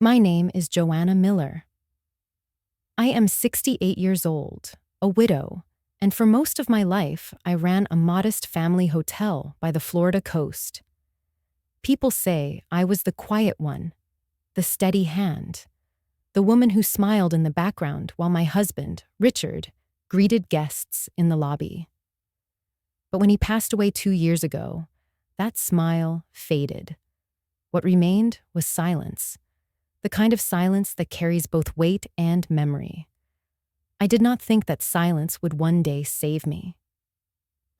My name is Joanna Miller. I am 68 years old, a widow, and for most of my life, I ran a modest family hotel by the Florida coast. People say I was the quiet one, the steady hand, the woman who smiled in the background while my husband, Richard, greeted guests in the lobby. But when he passed away 2 years ago, that smile faded. What remained was silence, the kind of silence that carries both weight and memory. I did not think that silence would one day save me.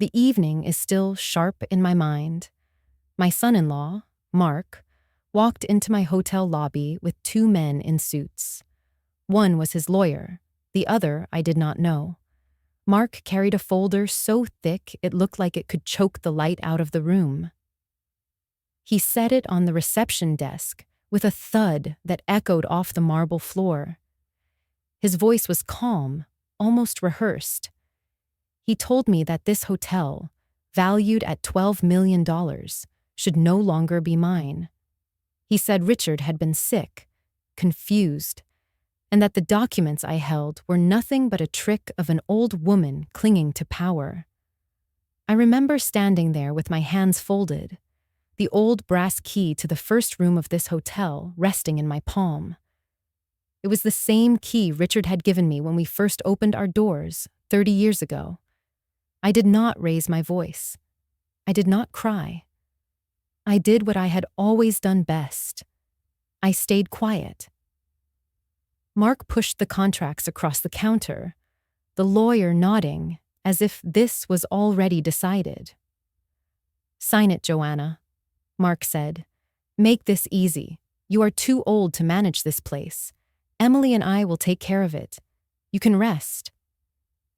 The evening is still sharp in my mind. My son-in-law, Mark, walked into my hotel lobby with two men in suits. One was his lawyer, the other I did not know. Mark carried a folder so thick it looked like it could choke the light out of the room. He set it on the reception desk with a thud that echoed off the marble floor. His voice was calm, almost rehearsed. He told me that this hotel, valued at $12 million, should no longer be mine. He said Richard had been sick, confused, and that the documents I held were nothing but a trick of an old woman clinging to power. I remember standing there with my hands folded, the old brass key to the first room of this hotel resting in my palm. It was the same key Richard had given me when we first opened our doors 30 years ago. I did not raise my voice. I did not cry. I did what I had always done best. I stayed quiet. Mark pushed the contracts across the counter, the lawyer nodding as if this was already decided. "Sign it, Joanna," Mark said. "Make this easy. You are too old to manage this place. Emily and I will take care of it. You can rest."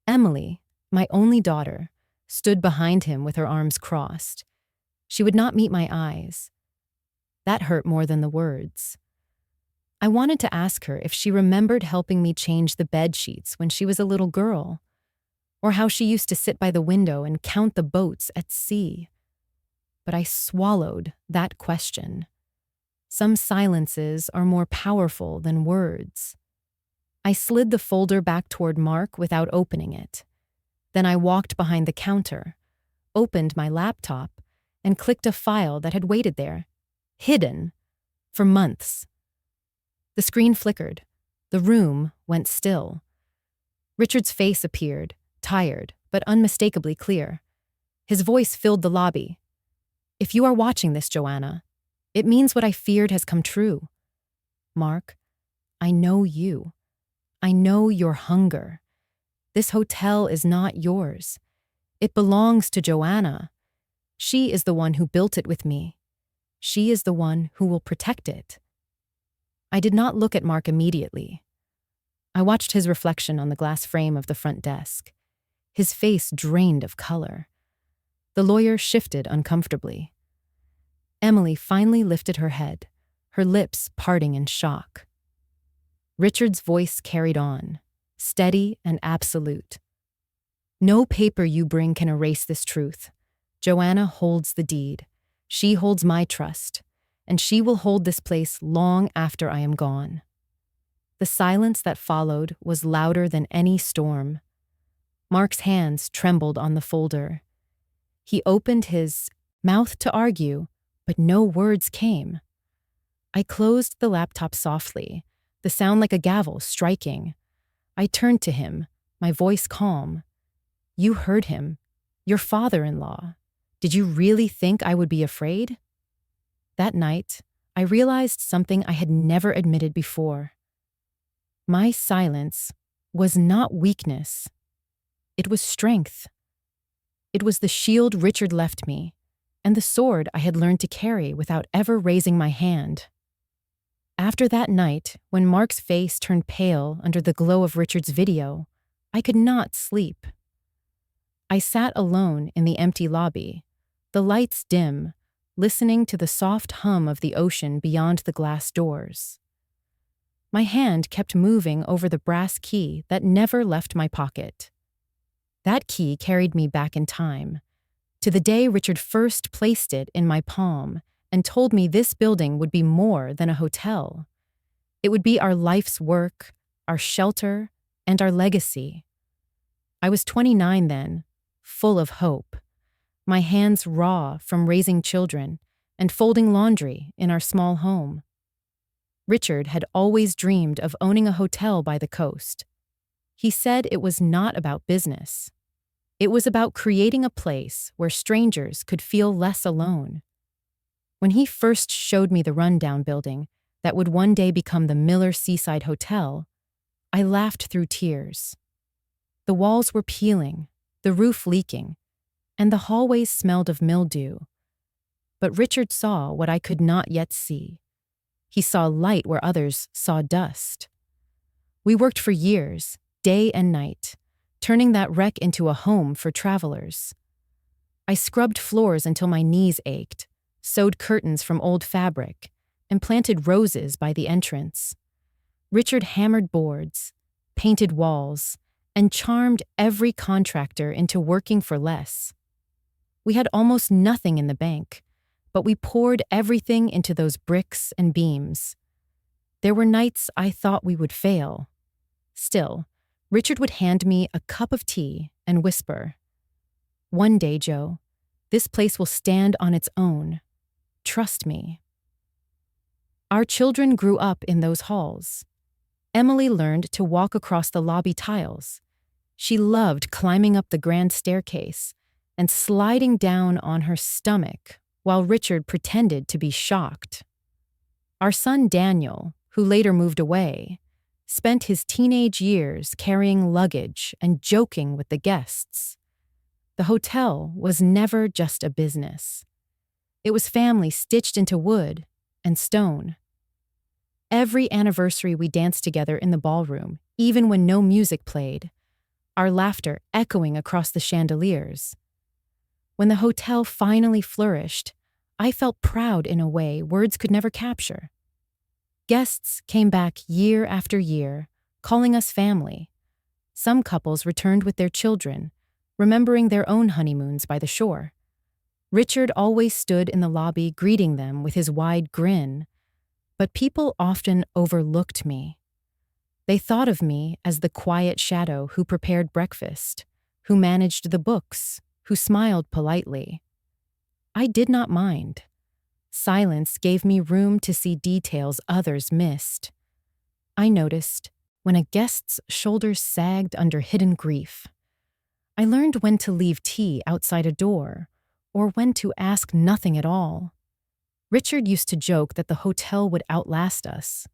Emily, my only daughter, stood behind him with her arms crossed. She would not meet my eyes. That hurt more than the words. I wanted to ask her if she remembered helping me change the bed sheets when she was a little girl, or how she used to sit by the window and count the boats at sea. But I swallowed that question. Some silences are more powerful than words. I slid the folder back toward Mark without opening it. Then I walked behind the counter, opened my laptop, and clicked a file that had waited there, hidden, for months. The screen flickered. The room went still. Richard's face appeared, tired, but unmistakably clear. His voice filled the lobby. "If you are watching this, Joanna, it means what I feared has come true. Mark, I know you. I know your hunger. This hotel is not yours. It belongs to Joanna. She is the one who built it with me. She is the one who will protect it." I did not look at Mark immediately. I watched his reflection on the glass frame of the front desk. His face drained of color. The lawyer shifted uncomfortably. Emily finally lifted her head, her lips parting in shock. Richard's voice carried on, steady and absolute. "No paper you bring can erase this truth. Joanna holds the deed. She holds my trust, and she will hold this place long after I am gone." The silence that followed was louder than any storm. Mark's hands trembled on the folder. He opened his mouth to argue, but no words came. I closed the laptop softly, the sound like a gavel striking. I turned to him, my voice calm. "You heard him. Your father-in-law. Did you really think I would be afraid?" That night, I realized something I had never admitted before. My silence was not weakness. It was strength. It was the shield Richard left me, and the sword I had learned to carry without ever raising my hand. After that night, when Mark's face turned pale under the glow of Richard's video, I could not sleep. I sat alone in the empty lobby, the lights dim, listening to the soft hum of the ocean beyond the glass doors. My hand kept moving over the brass key that never left my pocket. That key carried me back in time, to the day Richard first placed it in my palm and told me this building would be more than a hotel. It would be our life's work, our shelter, and our legacy. I was 29 then, full of hope, my hands raw from raising children and folding laundry in our small home. Richard had always dreamed of owning a hotel by the coast. He said it was not about business. It was about creating a place where strangers could feel less alone. When he first showed me the rundown building that would one day become the Miller Seaside Hotel, I laughed through tears. The walls were peeling, the roof leaking, and the hallways smelled of mildew. But Richard saw what I could not yet see. He saw light where others saw dust. We worked for years, day and night, turning that wreck into a home for travelers. I scrubbed floors until my knees ached, sewed curtains from old fabric, and planted roses by the entrance. Richard hammered boards, painted walls, and charmed every contractor into working for less. We had almost nothing in the bank, but we poured everything into those bricks and beams. There were nights I thought we would fail. Still, Richard would hand me a cup of tea and whisper, "One day, Joe, this place will stand on its own. Trust me." Our children grew up in those halls. Emily learned to walk across the lobby tiles. She loved climbing up the grand staircase and sliding down on her stomach while Richard pretended to be shocked. Our son Daniel, who later moved away, spent his teenage years carrying luggage and joking with the guests. The hotel was never just a business. It was family stitched into wood and stone. Every anniversary we danced together in the ballroom, even when no music played, our laughter echoing across the chandeliers. When the hotel finally flourished, I felt proud in a way words could never capture. Guests came back year after year, calling us family. Some couples returned with their children, remembering their own honeymoons by the shore. Richard always stood in the lobby greeting them with his wide grin, but people often overlooked me. They thought of me as the quiet shadow who prepared breakfast, who managed the books, who smiled politely. I did not mind. Silence gave me room to see details others missed. I noticed when a guest's shoulders sagged under hidden grief. I learned when to leave tea outside a door, or when to ask nothing at all. Richard used to joke that the hotel would outlast us,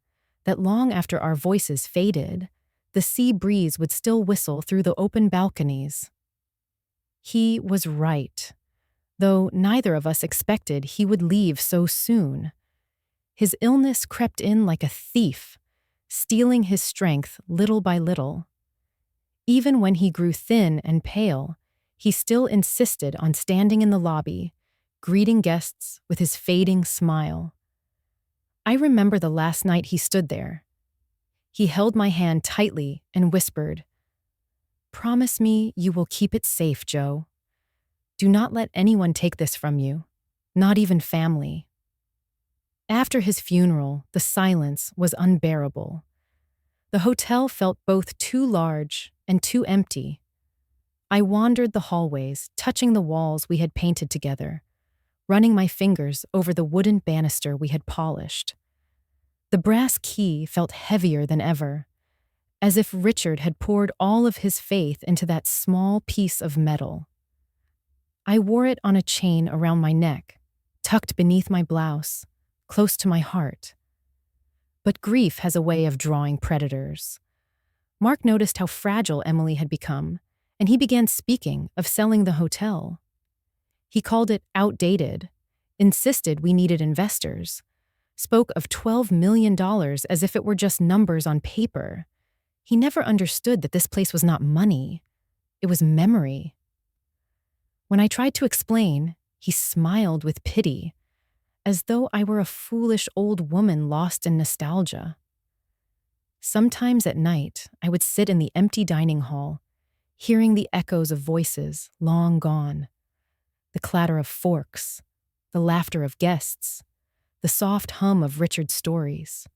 that long after our voices faded, the sea breeze would still whistle through the open balconies. He was right, though neither of us expected he would leave so soon. His illness crept in like a thief, stealing his strength little by little. Even when he grew thin and pale, he still insisted on standing in the lobby, greeting guests with his fading smile. I remember the last night he stood there. He held my hand tightly and whispered, "Promise me you will keep it safe, Joe. Do not let anyone take this from you, not even family." After his funeral, the silence was unbearable. The hotel felt both too large and too empty. I wandered the hallways, touching the walls we had painted together, running my fingers over the wooden banister we had polished. The brass key felt heavier than ever, as if Richard had poured all of his faith into that small piece of metal. I wore it on a chain around my neck, tucked beneath my blouse, close to my heart. But grief has a way of drawing predators. Mark noticed how fragile Emily had become, and he began speaking of selling the hotel. He called it outdated, insisted we needed investors, spoke of $12 million as if it were just numbers on paper. He never understood that this place was not money. It was memory. When I tried to explain, he smiled with pity, as though I were a foolish old woman lost in nostalgia. Sometimes at night, I would sit in the empty dining hall, hearing the echoes of voices long gone, the clatter of forks, the laughter of guests, the soft hum of Richard's stories.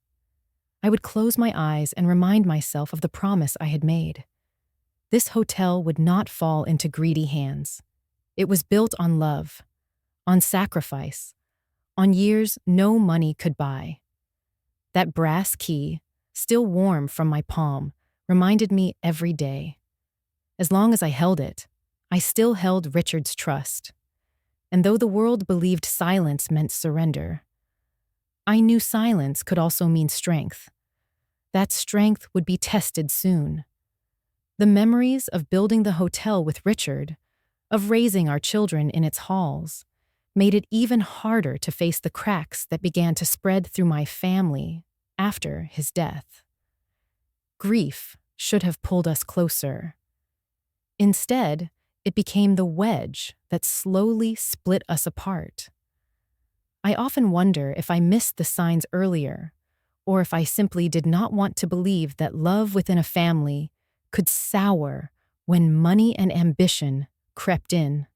I would close my eyes and remind myself of the promise I had made. This hotel would not fall into greedy hands. It was built on love, on sacrifice, on years no money could buy. That brass key, still warm from my palm, reminded me every day. As long as I held it, I still held Richard's trust. And though the world believed silence meant surrender, I knew silence could also mean strength. That strength would be tested soon. The memories of building the hotel with Richard, of raising our children in its halls, made it even harder to face the cracks that began to spread through my family after his death. Grief should have pulled us closer. Instead, it became the wedge that slowly split us apart. I often wonder if I missed the signs earlier, or if I simply did not want to believe that love within a family could sour when money and ambition crept in.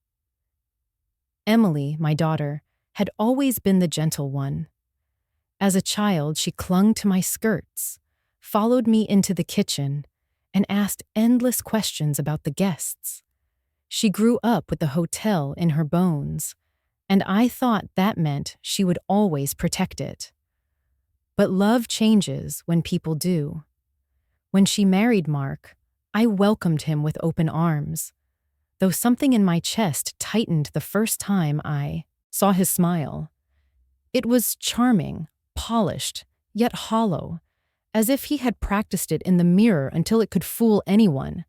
Emily, my daughter, had always been the gentle one. As a child, she clung to my skirts, followed me into the kitchen, and asked endless questions about the guests. She grew up with the hotel in her bones, and I thought that meant she would always protect it. But love changes when people do. When she married Mark, I welcomed him with open arms, though something in my chest tightened the first time I saw his smile. It was charming, polished, yet hollow, as if he had practiced it in the mirror until it could fool anyone.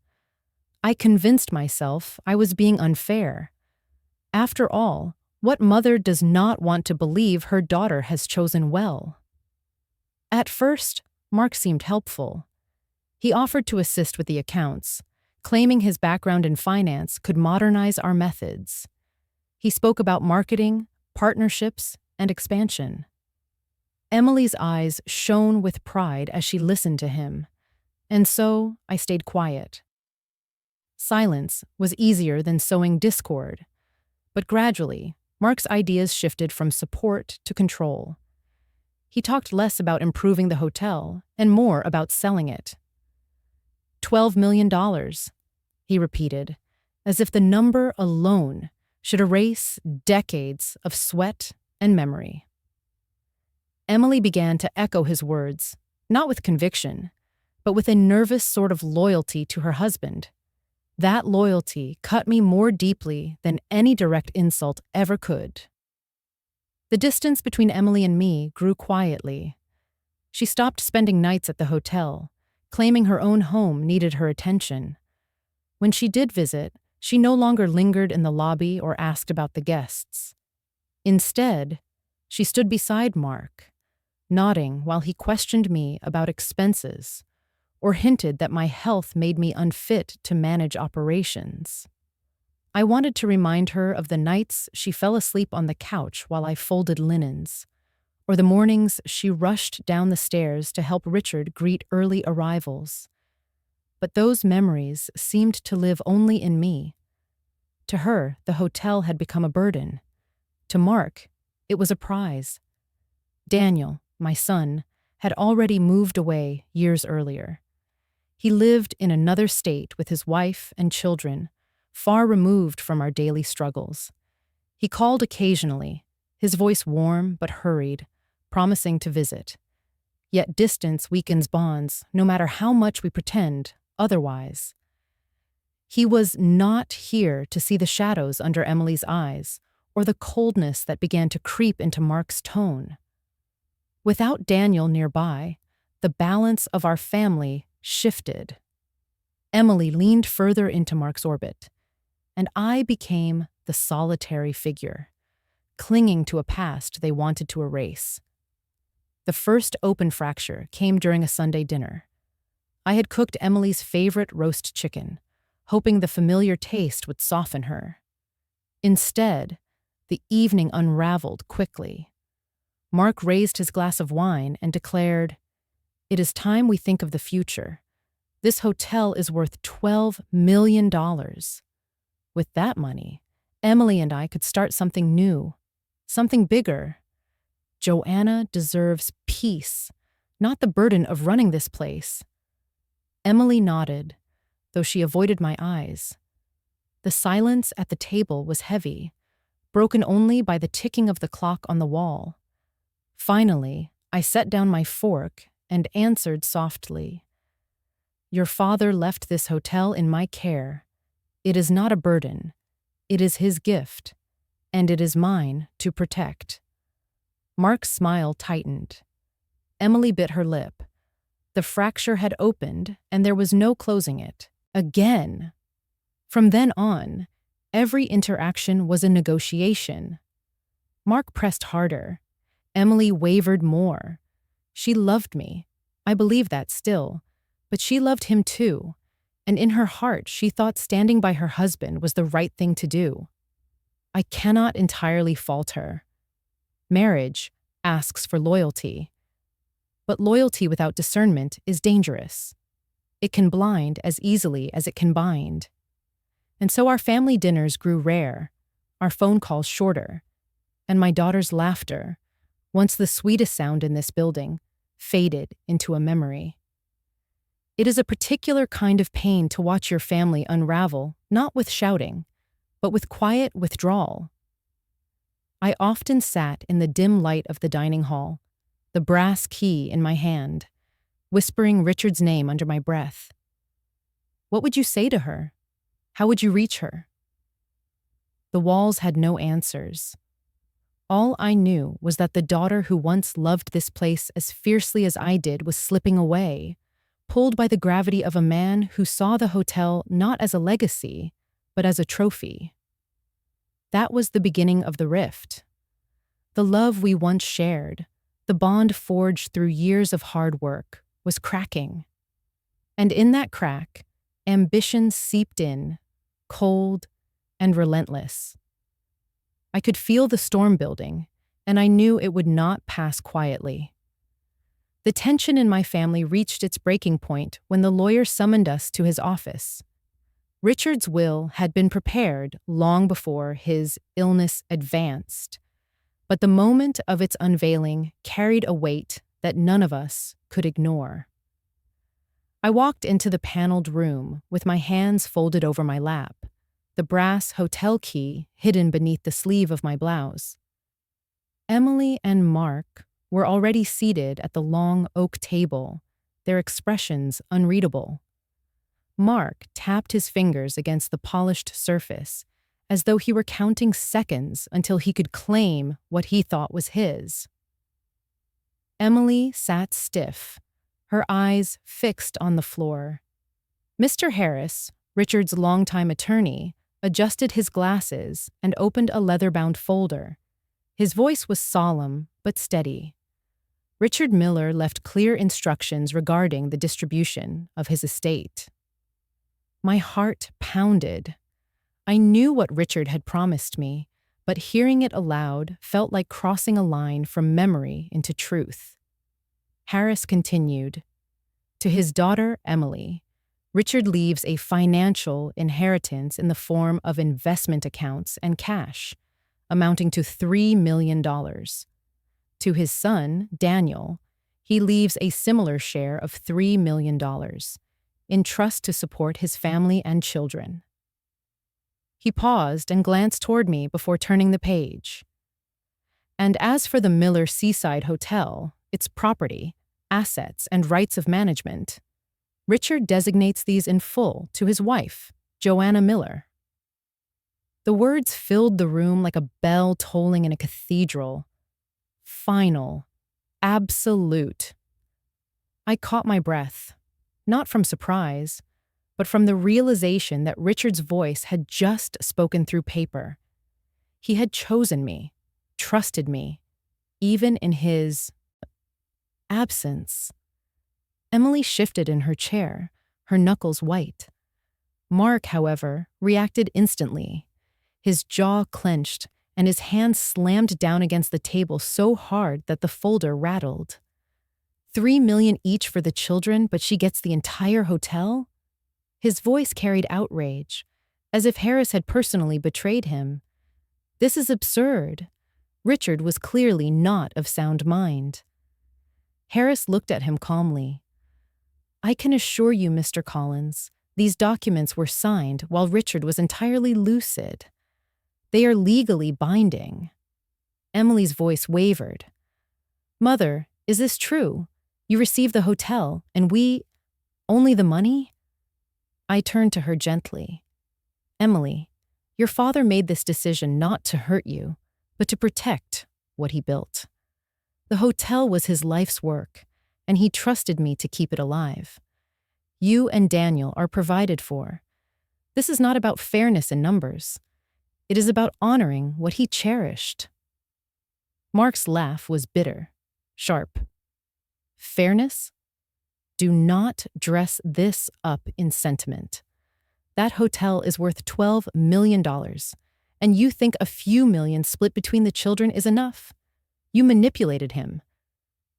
I convinced myself I was being unfair. After all, what mother does not want to believe her daughter has chosen well? At first, Mark seemed helpful. He offered to assist with the accounts, claiming his background in finance could modernize our methods. He spoke about marketing, partnerships, and expansion. Emily's eyes shone with pride as she listened to him, and so I stayed quiet. Silence was easier than sowing discord, but gradually, Mark's ideas shifted from support to control. He talked less about improving the hotel and more about selling it. $12 million, he repeated, as if the number alone should erase decades of sweat and memory. Emily began to echo his words, not with conviction, but with a nervous sort of loyalty to her husband. That loyalty cut me more deeply than any direct insult ever could. The distance between Emily and me grew quietly. She stopped spending nights at the hotel, claiming her own home needed her attention. When she did visit, she no longer lingered in the lobby or asked about the guests. Instead, she stood beside Mark, nodding while he questioned me about expenses or hinted that my health made me unfit to manage operations. I wanted to remind her of the nights she fell asleep on the couch while I folded linens, or the mornings she rushed down the stairs to help Richard greet early arrivals. But those memories seemed to live only in me. To her, the hotel had become a burden. To Mark, it was a prize. Daniel, my son, had already moved away years earlier. He lived in another state with his wife and children, far removed from our daily struggles. He called occasionally, his voice warm but hurried, promising to visit. Yet distance weakens bonds, no matter how much we pretend otherwise. He was not here to see the shadows under Emily's eyes, or the coldness that began to creep into Mark's tone. Without Daniel nearby, the balance of our family shifted. Emily leaned further into Mark's orbit, and I became the solitary figure, clinging to a past they wanted to erase. The first open fracture came during a Sunday dinner. I had cooked Emily's favorite roast chicken, hoping the familiar taste would soften her. Instead, the evening unraveled quickly. Mark raised his glass of wine and declared, "It is time we think of the future. This hotel is worth $12 million. With that money, Emily and I could start something new, something bigger. Joanna deserves peace, not the burden of running this place. Emily nodded, though she avoided my eyes. The silence at the table was heavy, broken only by the ticking of the clock on the wall. Finally, I set down my fork and answered softly. Your father left this hotel in my care. It is not a burden. It is his gift, and it is mine to protect. Mark's smile tightened. Emily bit her lip. The fracture had opened, and there was no closing it. Again. From then on, every interaction was a negotiation. Mark pressed harder. Emily wavered more. She loved me. I believe that still. But she loved him too, and in her heart she thought standing by her husband was the right thing to do. I cannot entirely fault her. Marriage asks for loyalty. But loyalty without discernment is dangerous. It can blind as easily as it can bind. And so our family dinners grew rare, our phone calls shorter, and my daughter's laughter, once the sweetest sound in this building, faded into a memory. It is a particular kind of pain to watch your family unravel, not with shouting, but with quiet withdrawal. I often sat in the dim light of the dining hall, the brass key in my hand, whispering Richard's name under my breath. What would you say to her? How would you reach her? The walls had no answers. All I knew was that the daughter who once loved this place as fiercely as I did was slipping away, pulled by the gravity of a man who saw the hotel not as a legacy, but as a trophy. That was the beginning of the rift. The love we once shared, the bond forged through years of hard work, was cracking. And in that crack, ambition seeped in, cold and relentless. I could feel the storm building, and I knew it would not pass quietly. The tension in my family reached its breaking point when the lawyer summoned us to his office. Richard's will had been prepared long before his illness advanced, but the moment of its unveiling carried a weight that none of us could ignore. I walked into the paneled room with my hands folded over my lap, the brass hotel key hidden beneath the sleeve of my blouse. Emily and Mark were already seated at the long oak table, their expressions unreadable. Mark tapped his fingers against the polished surface, as though he were counting seconds until he could claim what he thought was his. Emily sat stiff, her eyes fixed on the floor. Mr. Harris, Richard's longtime attorney, adjusted his glasses and opened a leather-bound folder. His voice was solemn but steady. Richard Miller left clear instructions regarding the distribution of his estate. My heart pounded. I knew what Richard had promised me, but hearing it aloud felt like crossing a line from memory into truth. Harris continued, to his daughter, Emily, Richard leaves a financial inheritance in the form of investment accounts and cash, amounting to $3 million. To his son, Daniel, he leaves a similar share of $3 million, in trust to support his family and children. He paused and glanced toward me before turning the page. And as for the Miller Seaside Hotel, its property, assets, and rights of management, Richard designates these in full to his wife, Joanna Miller. The words filled the room like a bell tolling in a cathedral. Final. Absolute. I caught my breath, not from surprise, but from the realization that Richard's voice had just spoken through paper. He had chosen me, trusted me, even in his absence. Emily shifted in her chair, her knuckles white. Mark, however, reacted instantly. His jaw clenched, and his hand slammed down against the table so hard that the folder rattled. $3 million each for the children, but she gets the entire hotel? His voice carried outrage, as if Harris had personally betrayed him. This is absurd. Richard was clearly not of sound mind. Harris looked at him calmly. I can assure you, Mr. Collins, these documents were signed while Richard was entirely lucid. They are legally binding. Emily's voice wavered. Mother, is this true? You received the hotel, and only the money? I turned to her gently. Emily, your father made this decision not to hurt you, but to protect what he built. The hotel was his life's work, and he trusted me to keep it alive. You and Daniel are provided for. This is not about fairness in numbers. It is about honoring what he cherished. Mark's laugh was bitter, sharp. Fairness? Do not dress this up in sentiment. That hotel is worth $12 million, and you think a few million split between the children is enough? You manipulated him.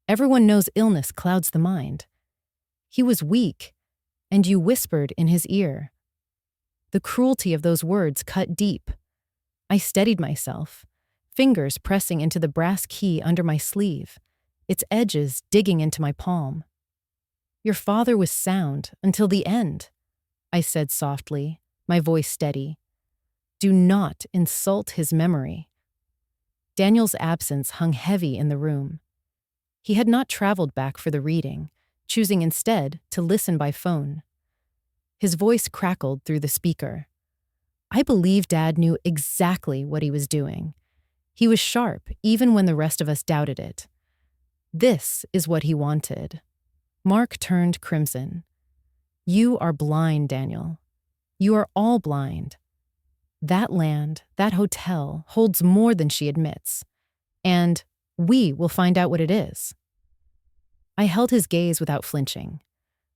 Everyone knows illness clouds the mind. He was weak, and you whispered in his ear. The cruelty of those words cut deep. I steadied myself, fingers pressing into the brass key under my sleeve, its edges digging into my palm. Your father was sound until the end, I said softly, my voice steady. Do not insult his memory. Daniel's absence hung heavy in the room. He had not traveled back for the reading, choosing instead to listen by phone. His voice crackled through the speaker. I believe Dad knew exactly what he was doing. He was sharp, even when the rest of us doubted it. This is what he wanted. Mark turned crimson. You are blind, Daniel. You are all blind. That land, that hotel, holds more than she admits. And we will find out what it is. I held his gaze without flinching.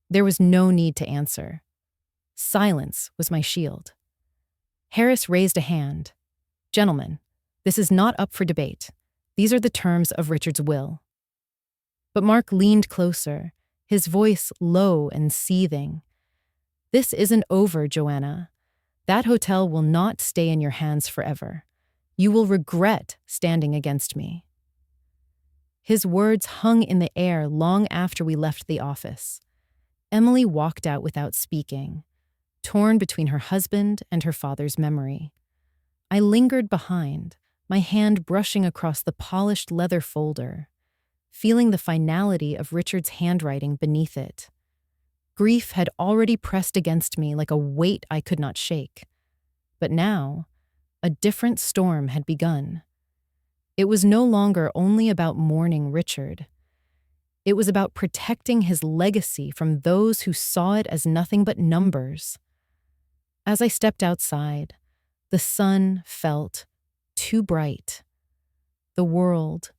There was no need to answer. Silence was my shield. Harris raised a hand. Gentlemen, this is not up for debate. These are the terms of Richard's will. But Mark leaned closer, his voice low and seething. This isn't over, Joanna. That hotel will not stay in your hands forever. You will regret standing against me. His words hung in the air long after we left the office. Emily walked out without speaking, torn between her husband and her father's memory. I lingered behind, my hand brushing across the polished leather folder, feeling the finality of Richard's handwriting beneath it. Grief had already pressed against me like a weight I could not shake. But now, a different storm had begun. It was no longer only about mourning Richard. It was about protecting his legacy from those who saw it as nothing but numbers. As I stepped outside, the sun felt too bright, the world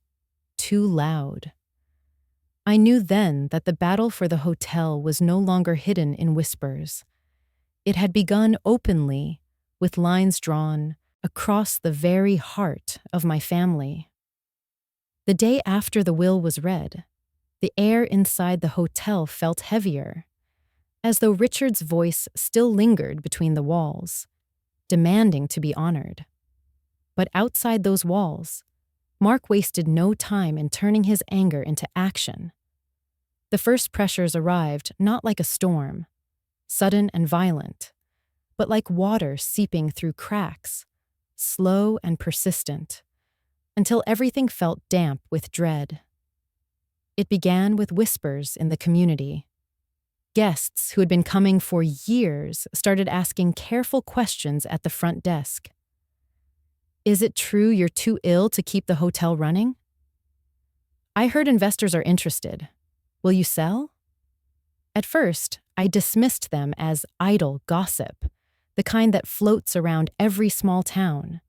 too loud. I knew then that the battle for the hotel was no longer hidden in whispers. It had begun openly, with lines drawn across the very heart of my family. The day after the will was read, the air inside the hotel felt heavier, as though Richard's voice still lingered between the walls, demanding to be honored. But outside those walls, Mark wasted no time in turning his anger into action. The first pressures arrived not like a storm, sudden and violent, but like water seeping through cracks, slow and persistent, until everything felt damp with dread. It began with whispers in the community. Guests who had been coming for years started asking careful questions at the front desk. Is it true you're too ill to keep the hotel running? I heard investors are interested. Will you sell? At first, I dismissed them as idle gossip, the kind that floats around every small town.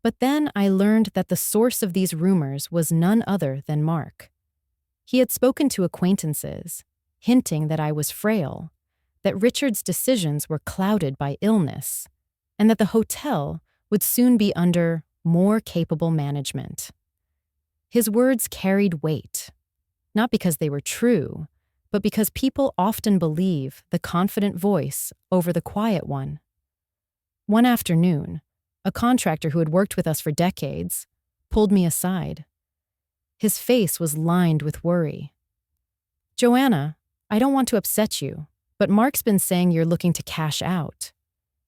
But then I learned that the source of these rumors was none other than Mark. He had spoken to acquaintances, hinting that I was frail, that Richard's decisions were clouded by illness, and that the hotel would soon be under more capable management. His words carried weight, not because they were true, but because people often believe the confident voice over the quiet one. One afternoon, a contractor who had worked with us for decades pulled me aside. His face was lined with worry. Joanna, I don't want to upset you, but Mark's been saying you're looking to cash out.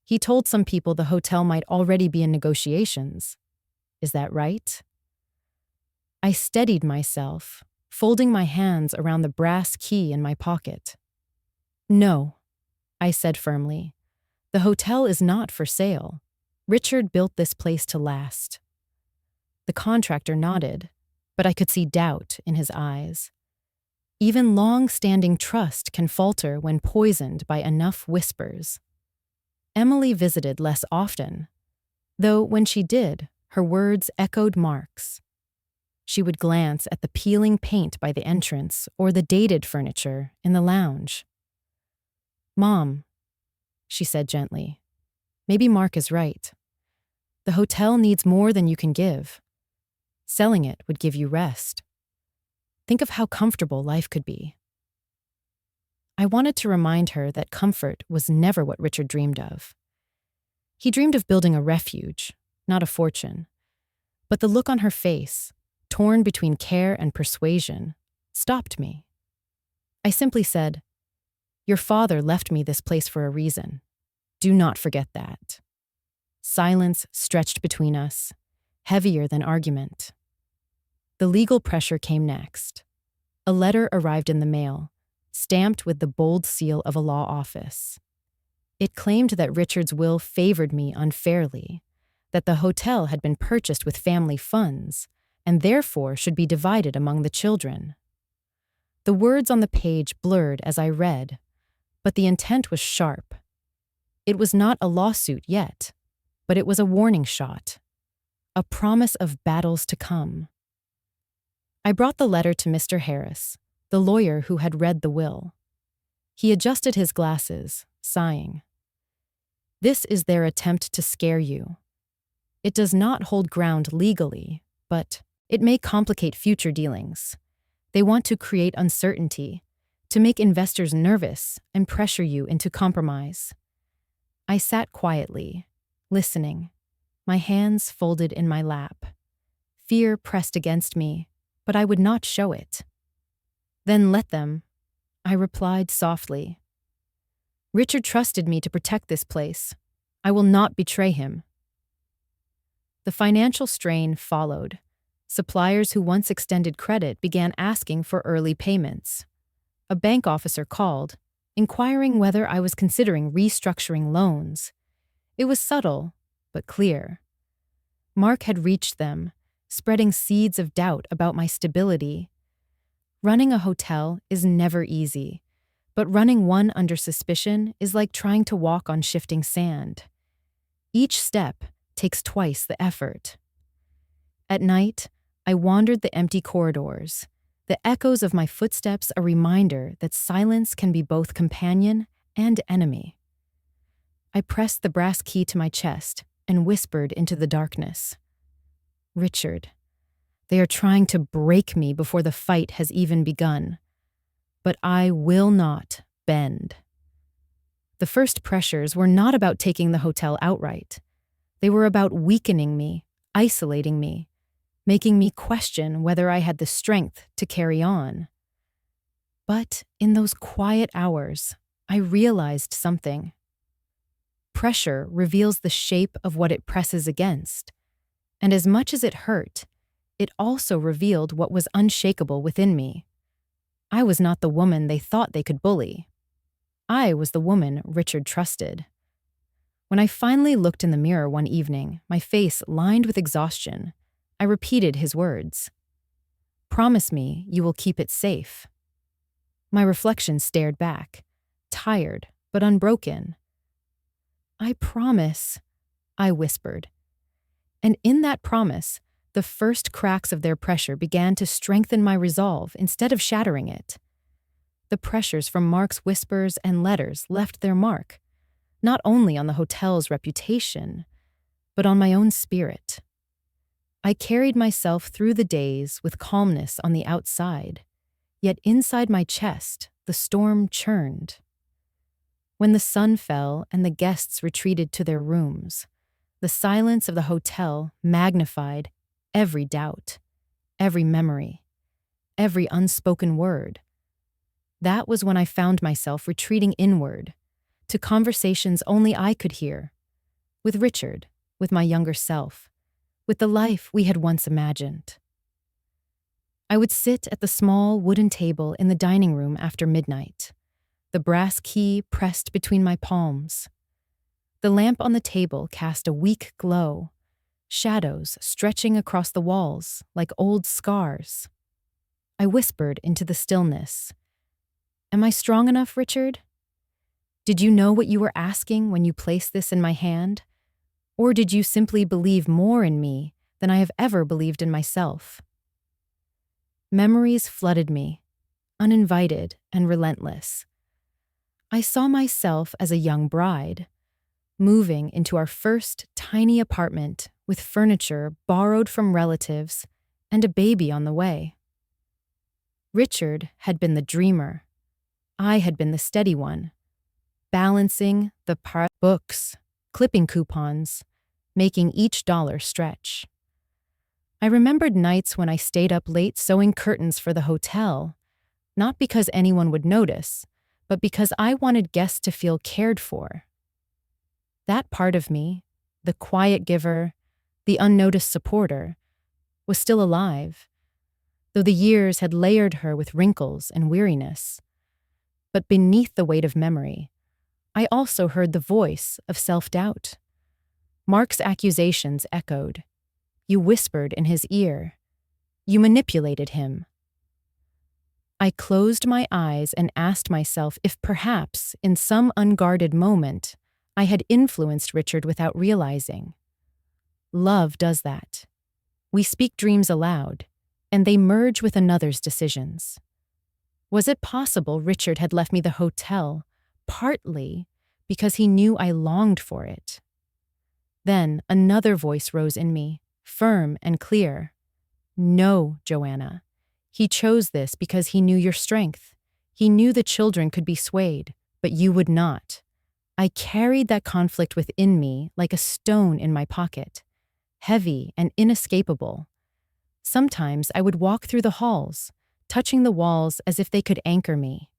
He told some people the hotel might already be in negotiations. Is that right? I steadied myself, folding my hands around the brass key in my pocket. No, I said firmly. The hotel is not for sale. Richard built this place to last. The contractor nodded, but I could see doubt in his eyes. Even long-standing trust can falter when poisoned by enough whispers. Emily visited less often, though when she did, her words echoed Mark's. She would glance at the peeling paint by the entrance or the dated furniture in the lounge. "Mom," she said gently, "maybe Mark is right. The hotel needs more than you can give. Selling it would give you rest. Think of how comfortable life could be." I wanted to remind her that comfort was never what Richard dreamed of. He dreamed of building a refuge, not a fortune. But the look on her face, torn between care and persuasion, stopped me. I simply said, "Your father left me this place for a reason. Do not forget that." Silence stretched between us, heavier than argument. The legal pressure came next. A letter arrived in the mail, stamped with the bold seal of a law office. It claimed that Richard's will favored me unfairly, that the hotel had been purchased with family funds, and therefore should be divided among the children. The words on the page blurred as I read, but the intent was sharp. It was not a lawsuit yet, but it was a warning shot, a promise of battles to come. I brought the letter to Mr. Harris, the lawyer who had read the will. He adjusted his glasses, sighing. "This is their attempt to scare you. It does not hold ground legally, but it may complicate future dealings. They want to create uncertainty, to make investors nervous and pressure you into compromise." I sat quietly, listening, my hands folded in my lap. Fear pressed against me, but I would not show it. "Then let them," I replied softly. "Richard trusted me to protect this place. I will not betray him." The financial strain followed. Suppliers who once extended credit began asking for early payments. A bank officer called, inquiring whether I was considering restructuring loans. It was subtle, but clear. Mark had reached them, spreading seeds of doubt about my stability. Running a hotel is never easy, but running one under suspicion is like trying to walk on shifting sand. Each step takes twice the effort. At night, I wandered the empty corridors, the echoes of my footsteps a reminder that silence can be both companion and enemy. I pressed the brass key to my chest and whispered into the darkness. "Richard, they are trying to break me before the fight has even begun. But I will not bend." The first pressures were not about taking the hotel outright. They were about weakening me, isolating me, making me question whether I had the strength to carry on. But in those quiet hours, I realized something. Pressure reveals the shape of what it presses against, and as much as it hurt, it also revealed what was unshakable within me. I was not the woman they thought they could bully. I was the woman Richard trusted. When I finally looked in the mirror one evening, my face lined with exhaustion, I repeated his words. "Promise me you will keep it safe." My reflection stared back, tired but unbroken. "I promise," I whispered. And in that promise, the first cracks of their pressure began to strengthen my resolve instead of shattering it. The pressures from Mark's whispers and letters left their mark, not only on the hotel's reputation, but on my own spirit. I carried myself through the days with calmness on the outside, yet inside my chest, the storm churned. When the sun fell and the guests retreated to their rooms, the silence of the hotel magnified every doubt, every memory, every unspoken word. That was when I found myself retreating inward, to conversations only I could hear, with Richard, with my younger self, with the life we had once imagined. I would sit at the small wooden table in the dining room after midnight, the brass key pressed between my palms. The lamp on the table cast a weak glow, shadows stretching across the walls like old scars. I whispered into the stillness, "Am I strong enough, Richard? Did you know what you were asking when you placed this in my hand? Or did you simply believe more in me than I have ever believed in myself?" Memories flooded me, uninvited and relentless. I saw myself as a young bride, moving into our first tiny apartment with furniture borrowed from relatives and a baby on the way. Richard had been the dreamer. I had been the steady one, balancing the books, clipping coupons, making each dollar stretch. I remembered nights when I stayed up late sewing curtains for the hotel, not because anyone would notice, but because I wanted guests to feel cared for. That part of me, the quiet giver, the unnoticed supporter, was still alive, though the years had layered her with wrinkles and weariness. But beneath the weight of memory, I also heard the voice of self-doubt. Mark's accusations echoed. You whispered in his ear. You manipulated him. I closed my eyes and asked myself if perhaps, in some unguarded moment, I had influenced Richard without realizing. Love does that. We speak dreams aloud, and they merge with another's decisions. Was it possible Richard had left me the hotel, partly because he knew I longed for it? Then another voice rose in me, firm and clear. No, Joanna. He chose this because he knew your strength. He knew the children could be swayed, but you would not. I carried that conflict within me like a stone in my pocket, heavy and inescapable. Sometimes I would walk through the halls, touching the walls as if they could anchor me.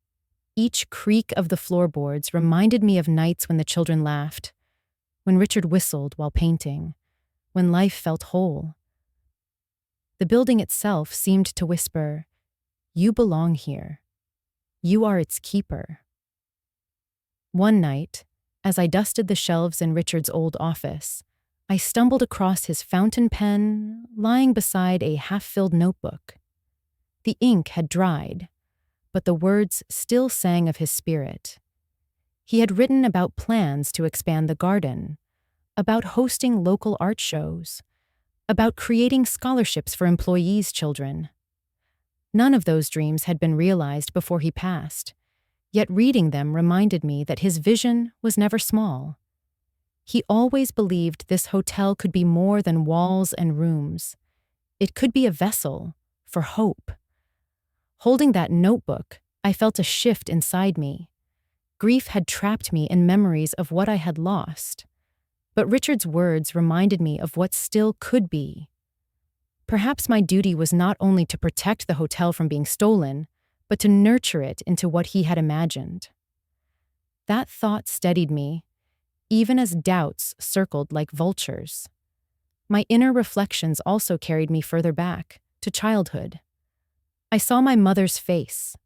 Each creak of the floorboards reminded me of nights when the children laughed, when Richard whistled while painting, when life felt whole. The building itself seemed to whisper, "You belong here. You are its keeper." One night, as I dusted the shelves in Richard's old office, I stumbled across his fountain pen lying beside a half-filled notebook. The ink had dried, but the words still sang of his spirit. He had written about plans to expand the garden, about hosting local art shows, about creating scholarships for employees' children. None of those dreams had been realized before he passed, yet reading them reminded me that his vision was never small. He always believed this hotel could be more than walls and rooms. It could be a vessel for hope. Holding that notebook, I felt a shift inside me. Grief had trapped me in memories of what I had lost. But Richard's words reminded me of what still could be. Perhaps my duty was not only to protect the hotel from being stolen, but to nurture it into what he had imagined. That thought steadied me, even as doubts circled like vultures. My inner reflections also carried me further back, to childhood. I saw my mother's face,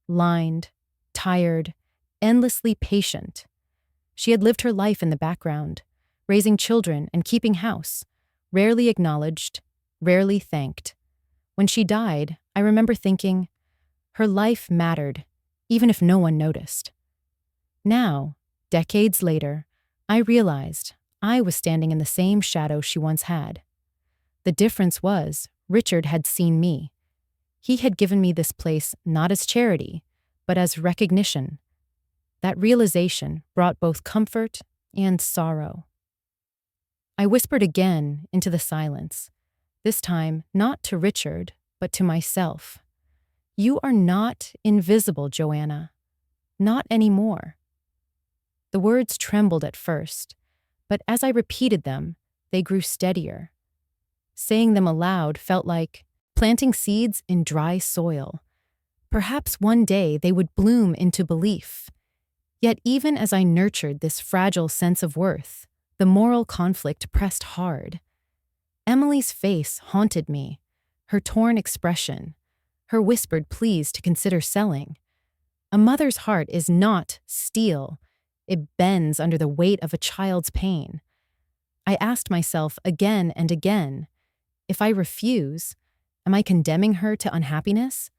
lined, tired, endlessly patient. She had lived her life in the background, raising children and keeping house, rarely acknowledged, rarely thanked. When she died, I remember thinking, her life mattered, even if no one noticed. Now, decades later, I realized I was standing in the same shadow she once had. The difference was, Richard had seen me. He had given me this place not as charity, but as recognition. That realization brought both comfort and sorrow. I whispered again into the silence, this time not to Richard, but to myself. You are not invisible, Joanna. Not anymore. The words trembled at first, but as I repeated them, they grew steadier. Saying them aloud felt like planting seeds in dry soil. Perhaps one day they would bloom into belief. Yet even as I nurtured this fragile sense of worth, the moral conflict pressed hard. Emily's face haunted me, her torn expression, her whispered pleas to consider selling. A mother's heart is not steel. It bends under the weight of a child's pain. I asked myself again and again, if I refuse, am I condemning her to unhappiness?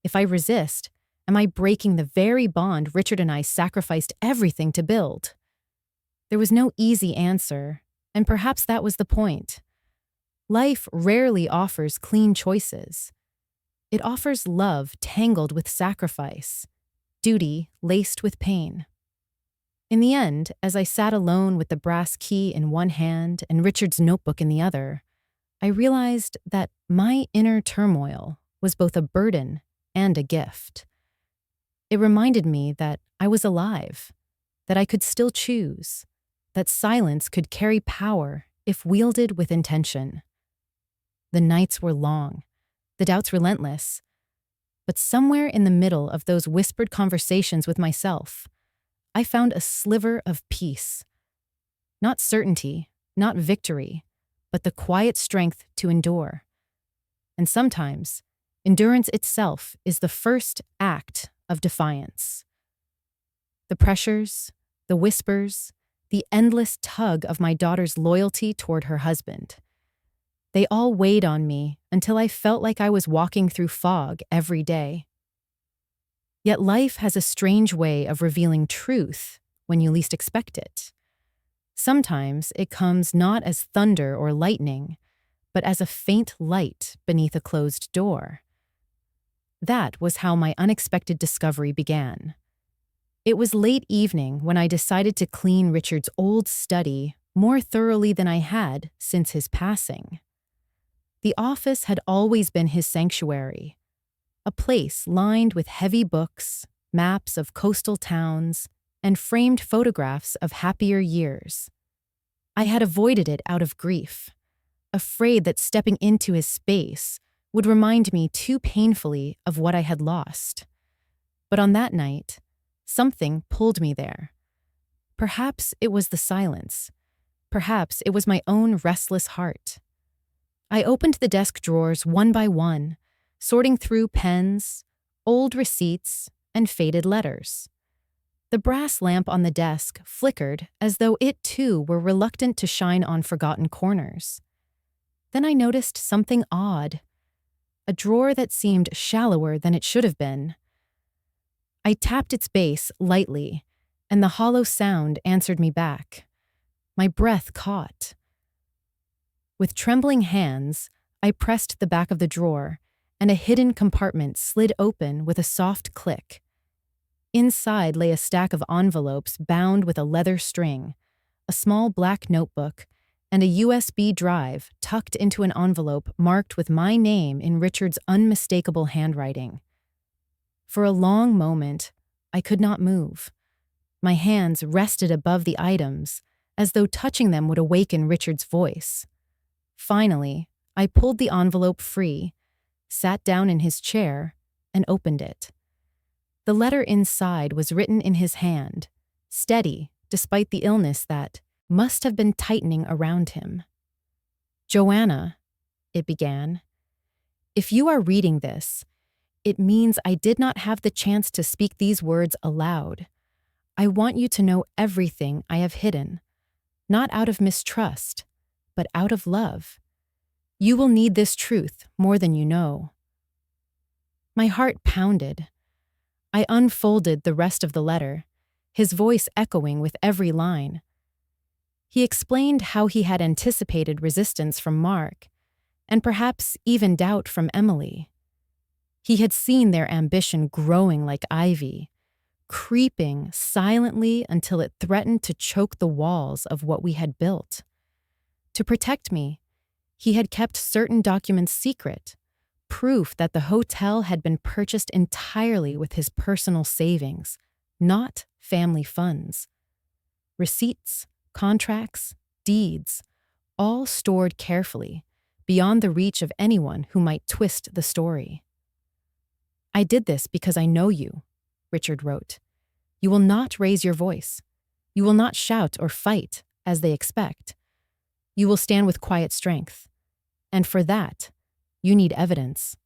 If I resist, am I breaking the very bond Richard and I sacrificed everything to build? There was no easy answer, and perhaps that was the point. Life rarely offers clean choices. It offers love tangled with sacrifice, duty laced with pain. In the end, as I sat alone with the brass key in one hand and Richard's notebook in the other, I realized that my inner turmoil was both a burden and a gift. It reminded me that I was alive, that I could still choose, that silence could carry power if wielded with intention. The nights were long, the doubts relentless, but somewhere in the middle of those whispered conversations with myself, I found a sliver of peace. Not certainty, not victory, but the quiet strength to endure. And sometimes, endurance itself is the first act of defiance. The pressures, the whispers, the endless tug of my daughter's loyalty toward her husband. They all weighed on me until I felt like I was walking through fog every day. Yet life has a strange way of revealing truth when you least expect it. Sometimes it comes not as thunder or lightning, but as a faint light beneath a closed door. That was how my unexpected discovery began. It was late evening when I decided to clean Richard's old study more thoroughly than I had since his passing. The office had always been his sanctuary, a place lined with heavy books, maps of coastal towns, and framed photographs of happier years. I had avoided it out of grief, afraid that stepping into his space would remind me too painfully of what I had lost. But on that night, something pulled me there. Perhaps it was the silence. Perhaps it was my own restless heart. I opened the desk drawers one by one, sorting through pens, old receipts, and faded letters. The brass lamp on the desk flickered as though it too were reluctant to shine on forgotten corners. Then I noticed something odd, a drawer that seemed shallower than it should have been. I tapped its base lightly, and the hollow sound answered me back. My breath caught. With trembling hands, I pressed the back of the drawer, and a hidden compartment slid open with a soft click. Inside lay a stack of envelopes bound with a leather string, a small black notebook, and a USB drive tucked into an envelope marked with my name in Richard's unmistakable handwriting. For a long moment, I could not move. My hands rested above the items, as though touching them would awaken Richard's voice. Finally, I pulled the envelope free, sat down in his chair, and opened it. The letter inside was written in his hand, steady despite the illness that must have been tightening around him. "Joanna," it began, "if you are reading this, it means I did not have the chance to speak these words aloud. I want you to know everything I have hidden, not out of mistrust, but out of love. You will need this truth more than you know." My heart pounded. I unfolded the rest of the letter, his voice echoing with every line. He explained how he had anticipated resistance from Mark, and perhaps even doubt from Emily. He had seen their ambition growing like ivy, creeping silently until it threatened to choke the walls of what we had built. To protect me, he had kept certain documents secret, proof that the hotel had been purchased entirely with his personal savings, not family funds. Receipts, contracts, deeds, all stored carefully, beyond the reach of anyone who might twist the story. I did this because I know you, Richard wrote. You will not raise your voice. You will not shout or fight as they expect. You will stand with quiet strength. And for that, you need evidence.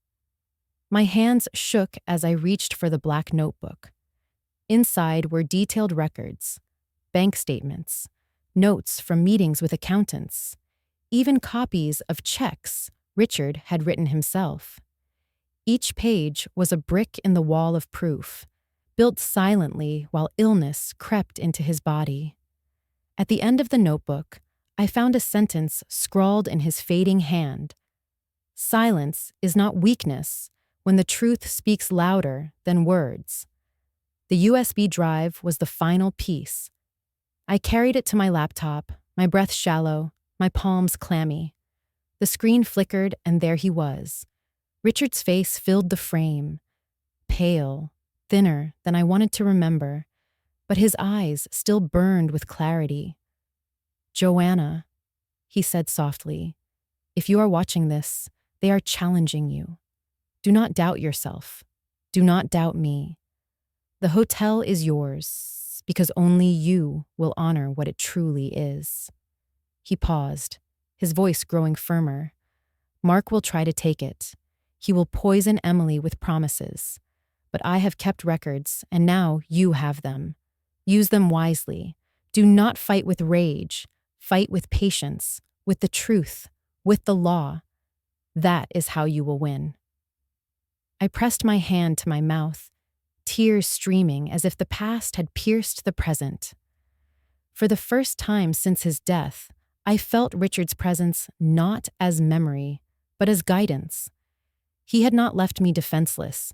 My hands shook as I reached for the black notebook. Inside were detailed records, bank statements, notes from meetings with accountants, even copies of checks Richard had written himself. Each page was a brick in the wall of proof, built silently while illness crept into his body. At the end of the notebook, I found a sentence scrawled in his fading hand. Silence is not weakness when the truth speaks louder than words. The USB drive was the final piece. I carried it to my laptop, my breath shallow, my palms clammy. The screen flickered, and there he was. Richard's face filled the frame, pale, thinner than I wanted to remember, but his eyes still burned with clarity. Joanna, he said softly, if you are watching this, they are challenging you. Do not doubt yourself. Do not doubt me. The hotel is yours because only you will honor what it truly is. He paused, his voice growing firmer. Mark will try to take it. He will poison Emily with promises. But I have kept records, and now you have them. Use them wisely. Do not fight with rage. Fight with patience, with the truth, with the law. That is how you will win. I pressed my hand to my mouth, tears streaming as if the past had pierced the present. For the first time since his death, I felt Richard's presence not as memory, but as guidance. He had not left me defenseless.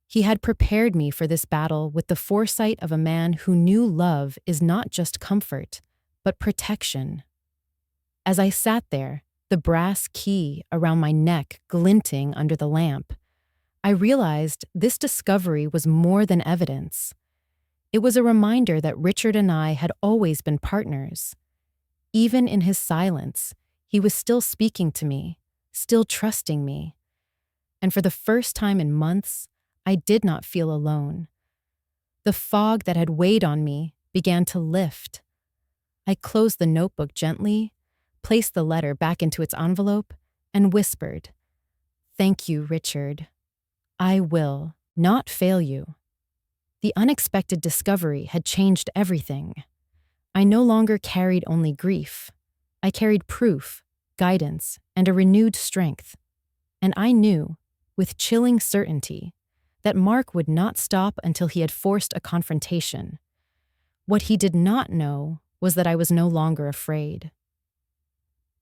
He had prepared me for this battle with the foresight of a man who knew love is not just comfort, but protection. As I sat there, the brass key around my neck glinting under the lamp, I realized this discovery was more than evidence. It was a reminder that Richard and I had always been partners. Even in his silence, he was still speaking to me, still trusting me. And for the first time in months, I did not feel alone. The fog that had weighed on me began to lift. I closed the notebook gently, placed the letter back into its envelope, and whispered, "Thank you, Richard. I will not fail you." The unexpected discovery had changed everything. I no longer carried only grief. I carried proof, guidance, and a renewed strength. And I knew, with chilling certainty, that Mark would not stop until he had forced a confrontation. What he did not know was that I was no longer afraid.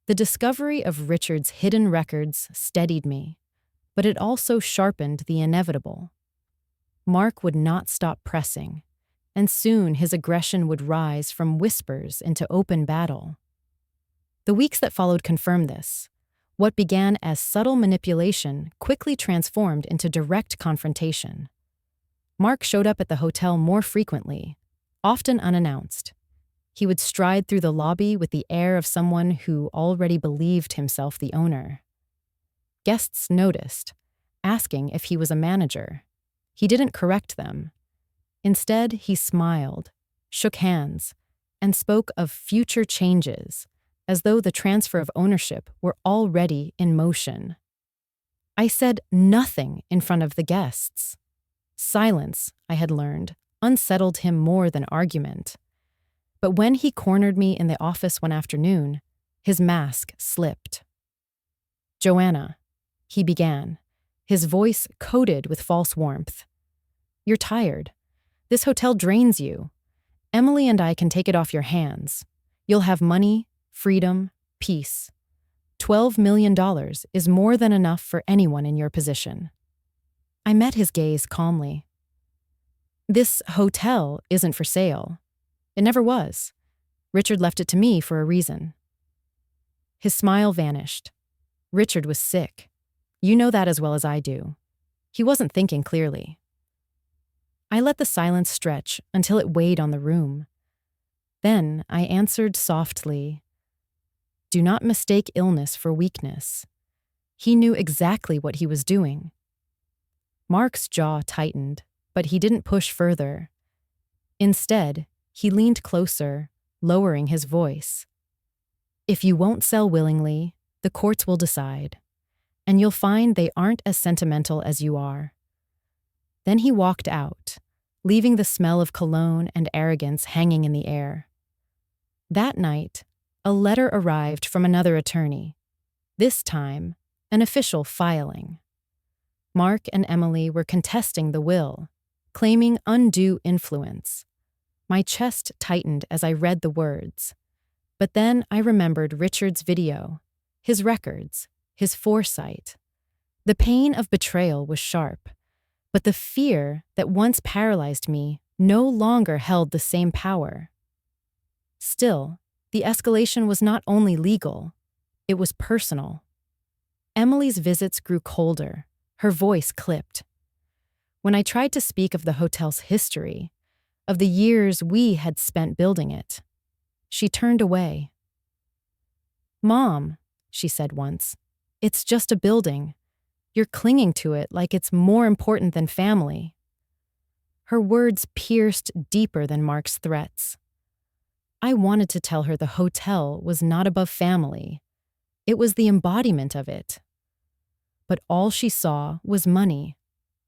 The discovery of Richard's hidden records steadied me, but it also sharpened the inevitable. Mark would not stop pressing, and soon his aggression would rise from whispers into open battle. The weeks that followed confirmed this. What began as subtle manipulation quickly transformed into direct confrontation. Mark showed up at the hotel more frequently, often unannounced. He would stride through the lobby with the air of someone who already believed himself the owner. Guests noticed, asking if he was a manager. He didn't correct them. Instead, he smiled, shook hands, and spoke of future changes, as though the transfer of ownership were already in motion. I said nothing in front of the guests. Silence, I had learned, unsettled him more than argument. But when he cornered me in the office one afternoon, his mask slipped. "Joanna," he began, his voice coated with false warmth. "You're tired. This hotel drains you. Emily and I can take it off your hands. You'll have money, freedom, peace. $12 million is more than enough for anyone in your position." I met his gaze calmly. "This hotel isn't for sale. It never was. Richard left it to me for a reason." His smile vanished. Richard was sick. You know that as well as I do. He wasn't thinking clearly. I let the silence stretch until it weighed on the room. Then I answered softly, "Do not mistake illness for weakness." He knew exactly what he was doing. Mark's jaw tightened, but he didn't push further. Instead, he leaned closer, lowering his voice. If you won't sell willingly, the courts will decide, and you'll find they aren't as sentimental as you are. Then he walked out, leaving the smell of cologne and arrogance hanging in the air. That night, a letter arrived from another attorney. This time, an official filing. Mark and Emily were contesting the will, claiming undue influence. My chest tightened as I read the words. But then I remembered Richard's video, his records, his foresight. The pain of betrayal was sharp, but the fear that once paralyzed me no longer held the same power. Still, the escalation was not only legal, it was personal. Emily's visits grew colder, her voice clipped. When I tried to speak of the hotel's history, of the years we had spent building it, she turned away. "Mom," she said once, "it's just a building. You're clinging to it like it's more important than family." Her words pierced deeper than Mark's threats. I wanted to tell her the hotel was not above family. It was the embodiment of it. But all she saw was money,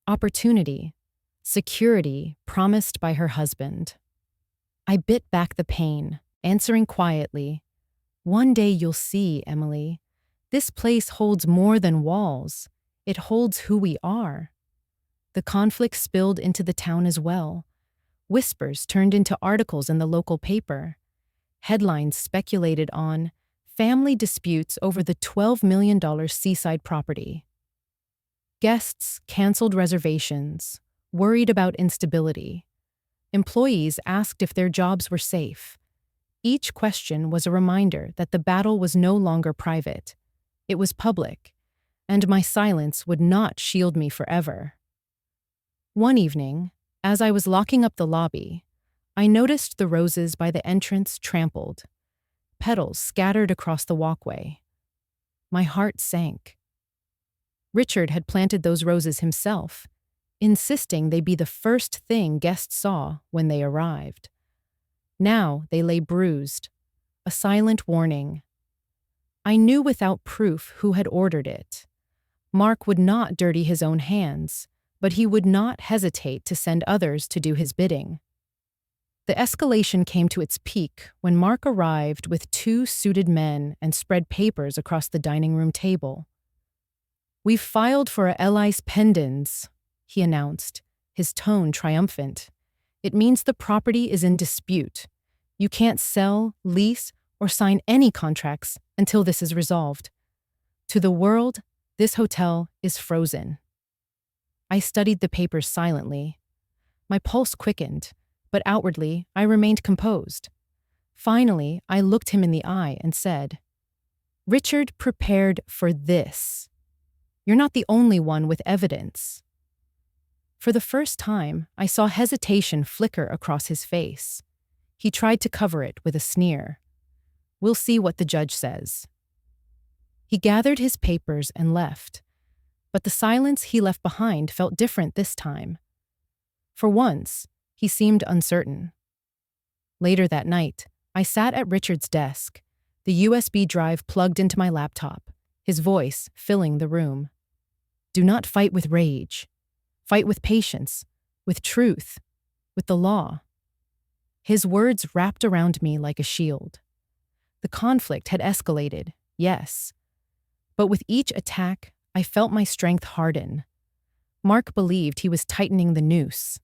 opportunity, security promised by her husband. I bit back the pain, answering quietly, "One day you'll see, Emily. This place holds more than walls. It holds who we are." The conflict spilled into the town as well. Whispers turned into articles in the local paper. Headlines speculated on family disputes over the $12 million seaside property. Guests canceled reservations, worried about instability. Employees asked if their jobs were safe. Each question was a reminder that the battle was no longer private. It was public, and my silence would not shield me forever. One evening, as I was locking up the lobby, I noticed the roses by the entrance trampled, petals scattered across the walkway. My heart sank. Richard had planted those roses himself, insisting they be the first thing guests saw when they arrived. Now they lay bruised, a silent warning. I knew without proof who had ordered it. Mark would not dirty his own hands, but he would not hesitate to send others to do his bidding. The escalation came to its peak when Mark arrived with 2 suited men and spread papers across the dining room table. "We've filed for a Eli's pendens," he announced, his tone triumphant. "It means the property is in dispute. You can't sell, lease, or sign any contracts until this is resolved. To the world, this hotel is frozen." I studied the papers silently. My pulse quickened, but outwardly I remained composed. Finally, I looked him in the eye and said, "Richard prepared for this. You're not the only one with evidence." For the first time, I saw hesitation flicker across his face. He tried to cover it with a sneer. "We'll see what the judge says." He gathered his papers and left, but the silence he left behind felt different this time. For once, he seemed uncertain. Later that night, I sat at Richard's desk, the USB drive plugged into my laptop, his voice filling the room. "Do not fight with rage. Fight with patience, with truth, with the law." His words wrapped around me like a shield. The conflict had escalated, yes, but with each attack, I felt my strength harden. Mark believed he was tightening the noose.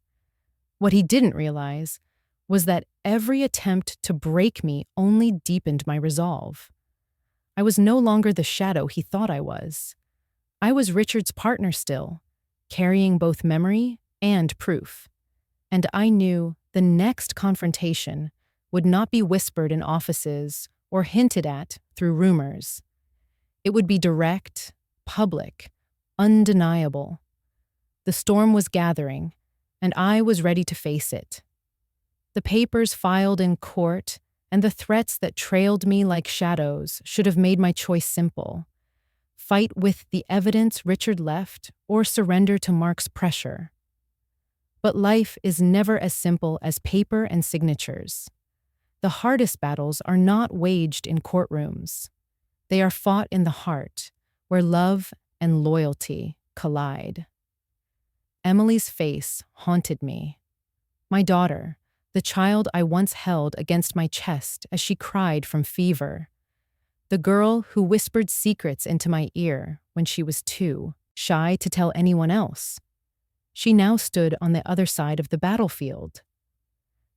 What he didn't realize was that every attempt to break me only deepened my resolve. I was no longer the shadow he thought I was. I was Richard's partner still, carrying both memory and proof. And I knew the next confrontation would not be whispered in offices or hinted at through rumors. It would be direct, public, undeniable. The storm was gathering, and I was ready to face it. The papers filed in court and the threats that trailed me like shadows should have made my choice simple. fight with the evidence Richard left or surrender to Mark's pressure. But life is never as simple as paper and signatures. The hardest battles are not waged in courtrooms. They are fought in the heart, where love and loyalty collide. Emily's face haunted me. My daughter, the child I once held against my chest as she cried from fever. The girl who whispered secrets into my ear when she was too shy to tell anyone else. She now stood on the other side of the battlefield.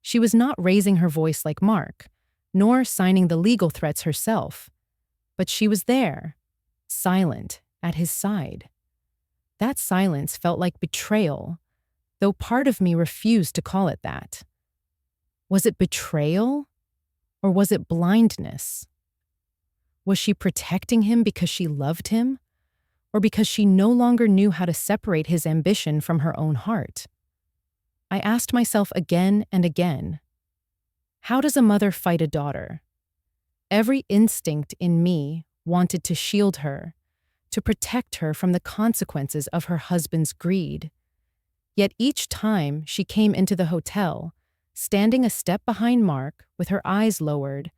She was not raising her voice like Mark, nor signing the legal threats herself, but she was there, silent, at his side. That silence felt like betrayal, though part of me refused to call it that. Was it betrayal, or was it blindness? Was she protecting him because she loved him, or because she no longer knew how to separate his ambition from her own heart? I asked myself again and again, how does a mother fight a daughter? Every instinct in me wanted to shield her, to protect her from the consequences of her husband's greed. Yet each time she came into the hotel, standing a step behind Mark with her eyes lowered,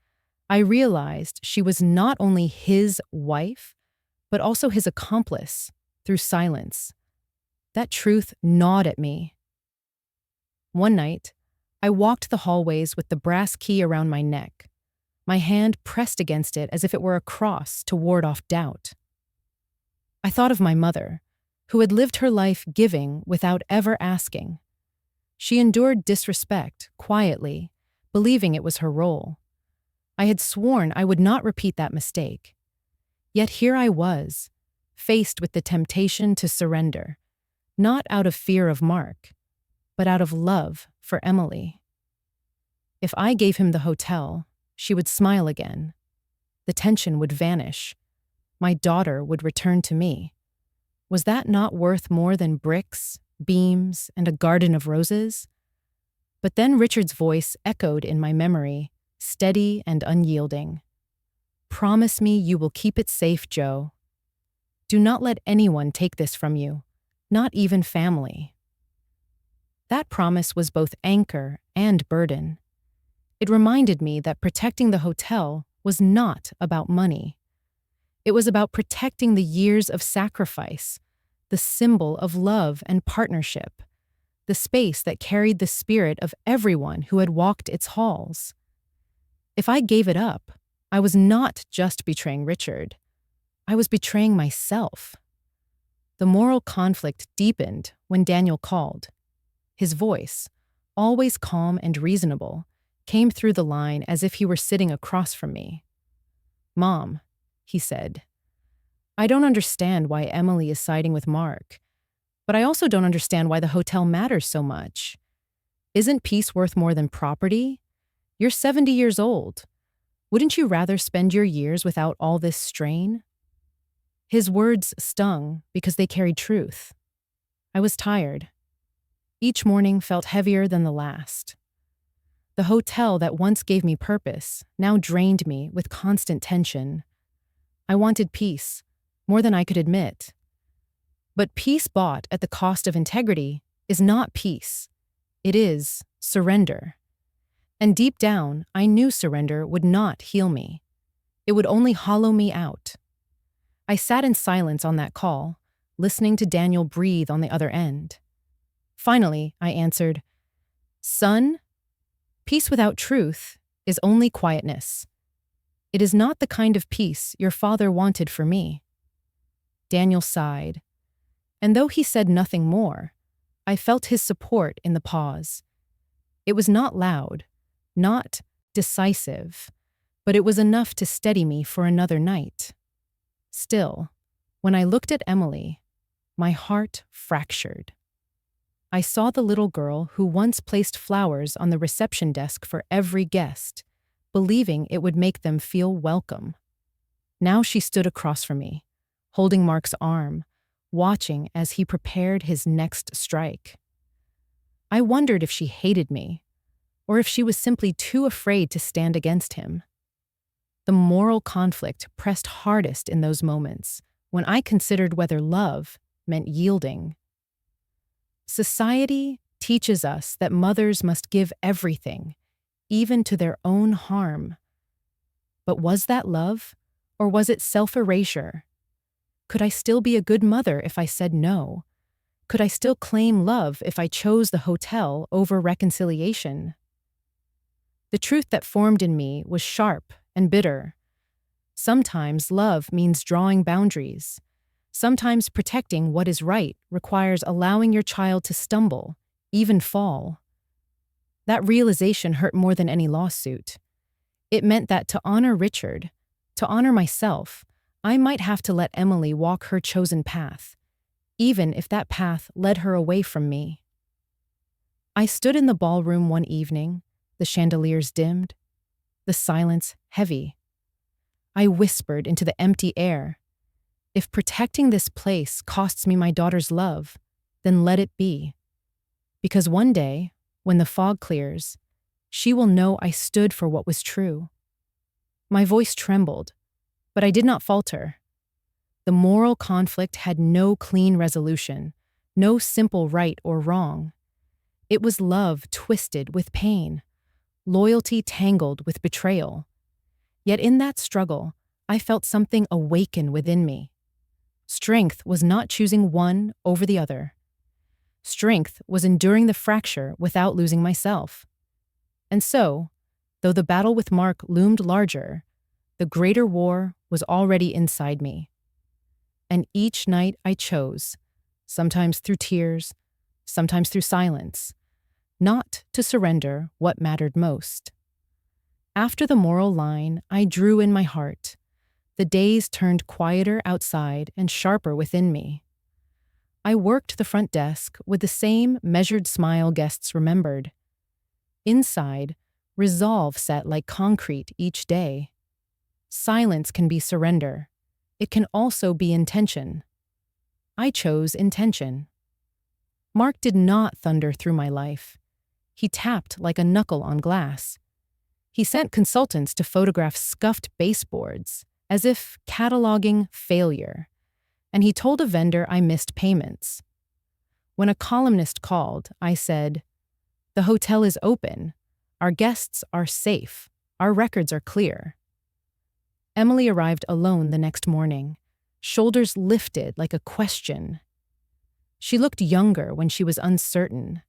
I realized she was not only his wife, but also his accomplice through silence. That truth gnawed at me. One night, I walked the hallways with the brass key around my neck, my hand pressed against it as if it were a cross to ward off doubt. I thought of my mother, who had lived her life giving without ever asking. She endured disrespect quietly, believing it was her role. I had sworn I would not repeat that mistake. Yet here I was, faced with the temptation to surrender, not out of fear of Mark, but out of love for Emily. If I gave him the hotel, she would smile again. The tension would vanish. My daughter would return to me. Was that not worth more than bricks, beams, and a garden of roses? But then Richard's voice echoed in my memory, steady and unyielding. Promise me you will keep it safe, Joe. Do not let anyone take this from you, not even family. That promise was both anchor and burden. It reminded me that protecting the hotel was not about money. It was about protecting the years of sacrifice, the symbol of love and partnership, the space that carried the spirit of everyone who had walked its halls. If I gave it up, I was not just betraying Richard. I was betraying myself. The moral conflict deepened when Daniel called. His voice, always calm and reasonable, came through the line as if he were sitting across from me. "Mom," he said, "I don't understand why Emily is siding with Mark, but I also don't understand why the hotel matters so much. Isn't peace worth more than property? You're 70 years old. Wouldn't you rather spend your years without all this strain?" His words stung because they carried truth. I was tired. Each morning felt heavier than the last. The hotel that once gave me purpose now drained me with constant tension. I wanted peace, more than I could admit. But peace bought at the cost of integrity is not peace. It is surrender. And deep down, I knew surrender would not heal me. It would only hollow me out. I sat in silence on that call, listening to Daniel breathe on the other end. Finally, I answered, "Son, peace without truth is only quietness. It is not the kind of peace your father wanted for me." Daniel sighed, and though he said nothing more, I felt his support in the pause. It was not loud, not decisive, but it was enough to steady me for another night. Still, when I looked at Emily, my heart fractured. I saw the little girl who once placed flowers on the reception desk for every guest, believing it would make them feel welcome. Now she stood across from me, holding Mark's arm, watching as he prepared his next strike. I wondered if she hated me, or if she was simply too afraid to stand against him. The moral conflict pressed hardest in those moments, when I considered whether love meant yielding. Society teaches us that mothers must give everything, even to their own harm. But was that love, or was it self-erasure? Could I still be a good mother if I said no? Could I still claim love if I chose the hotel over reconciliation? The truth that formed in me was sharp and bitter. Sometimes love means drawing boundaries. Sometimes protecting what is right requires allowing your child to stumble, even fall. That realization hurt more than any lawsuit. It meant that to honor Richard, to honor myself, I might have to let Emily walk her chosen path, even if that path led her away from me. I stood in the ballroom one evening, the chandeliers dimmed, the silence heavy. I whispered into the empty air, "If protecting this place costs me my daughter's love, then let it be. Because one day, when the fog clears, she will know I stood for what was true." My voice trembled, but I did not falter. The moral conflict had no clean resolution, no simple right or wrong. It was love twisted with pain, loyalty tangled with betrayal. Yet in that struggle, I felt something awaken within me. Strength was not choosing one over the other. Strength was enduring the fracture without losing myself. And so, though the battle with Mark loomed larger, the greater war was already inside me. And each night I chose, sometimes through tears, sometimes through silence, not to surrender what mattered most. After the moral line, I drew in my heart. The days turned quieter outside and sharper within me. I worked the front desk with the same measured smile guests remembered. Inside, resolve sat like concrete each day. Silence can be surrender. It can also be intention. I chose intention. Mark did not thunder through my life. He tapped like a knuckle on glass. He sent consultants to photograph scuffed baseboards, as if cataloging failure. And he told a vendor I missed payments. When a columnist called, I said, "The hotel is open. Our guests are safe. Our records are clear." Emily arrived alone the next morning, shoulders lifted like a question. She looked younger when she was uncertain.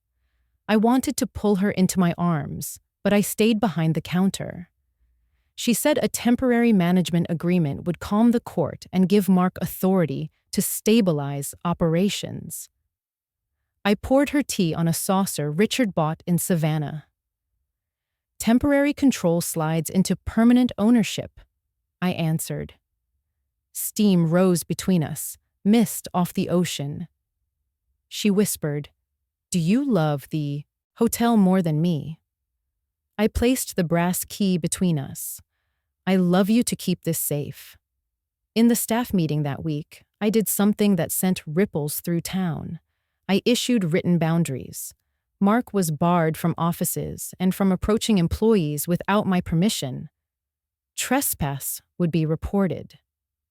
I wanted to pull her into my arms, but I stayed behind the counter. She said a temporary management agreement would calm the court and give Mark authority to stabilize operations. I poured her tea on a saucer Richard bought in Savannah. "Temporary control slides into permanent ownership," I answered. Steam rose between us, mist off the ocean. She whispered, "Do you love the hotel more than me?" I placed the brass key between us. "I love you to keep this safe." In the staff meeting that week, I did something that sent ripples through town. I issued written boundaries. Mark was barred from offices and from approaching employees without my permission. Trespass would be reported.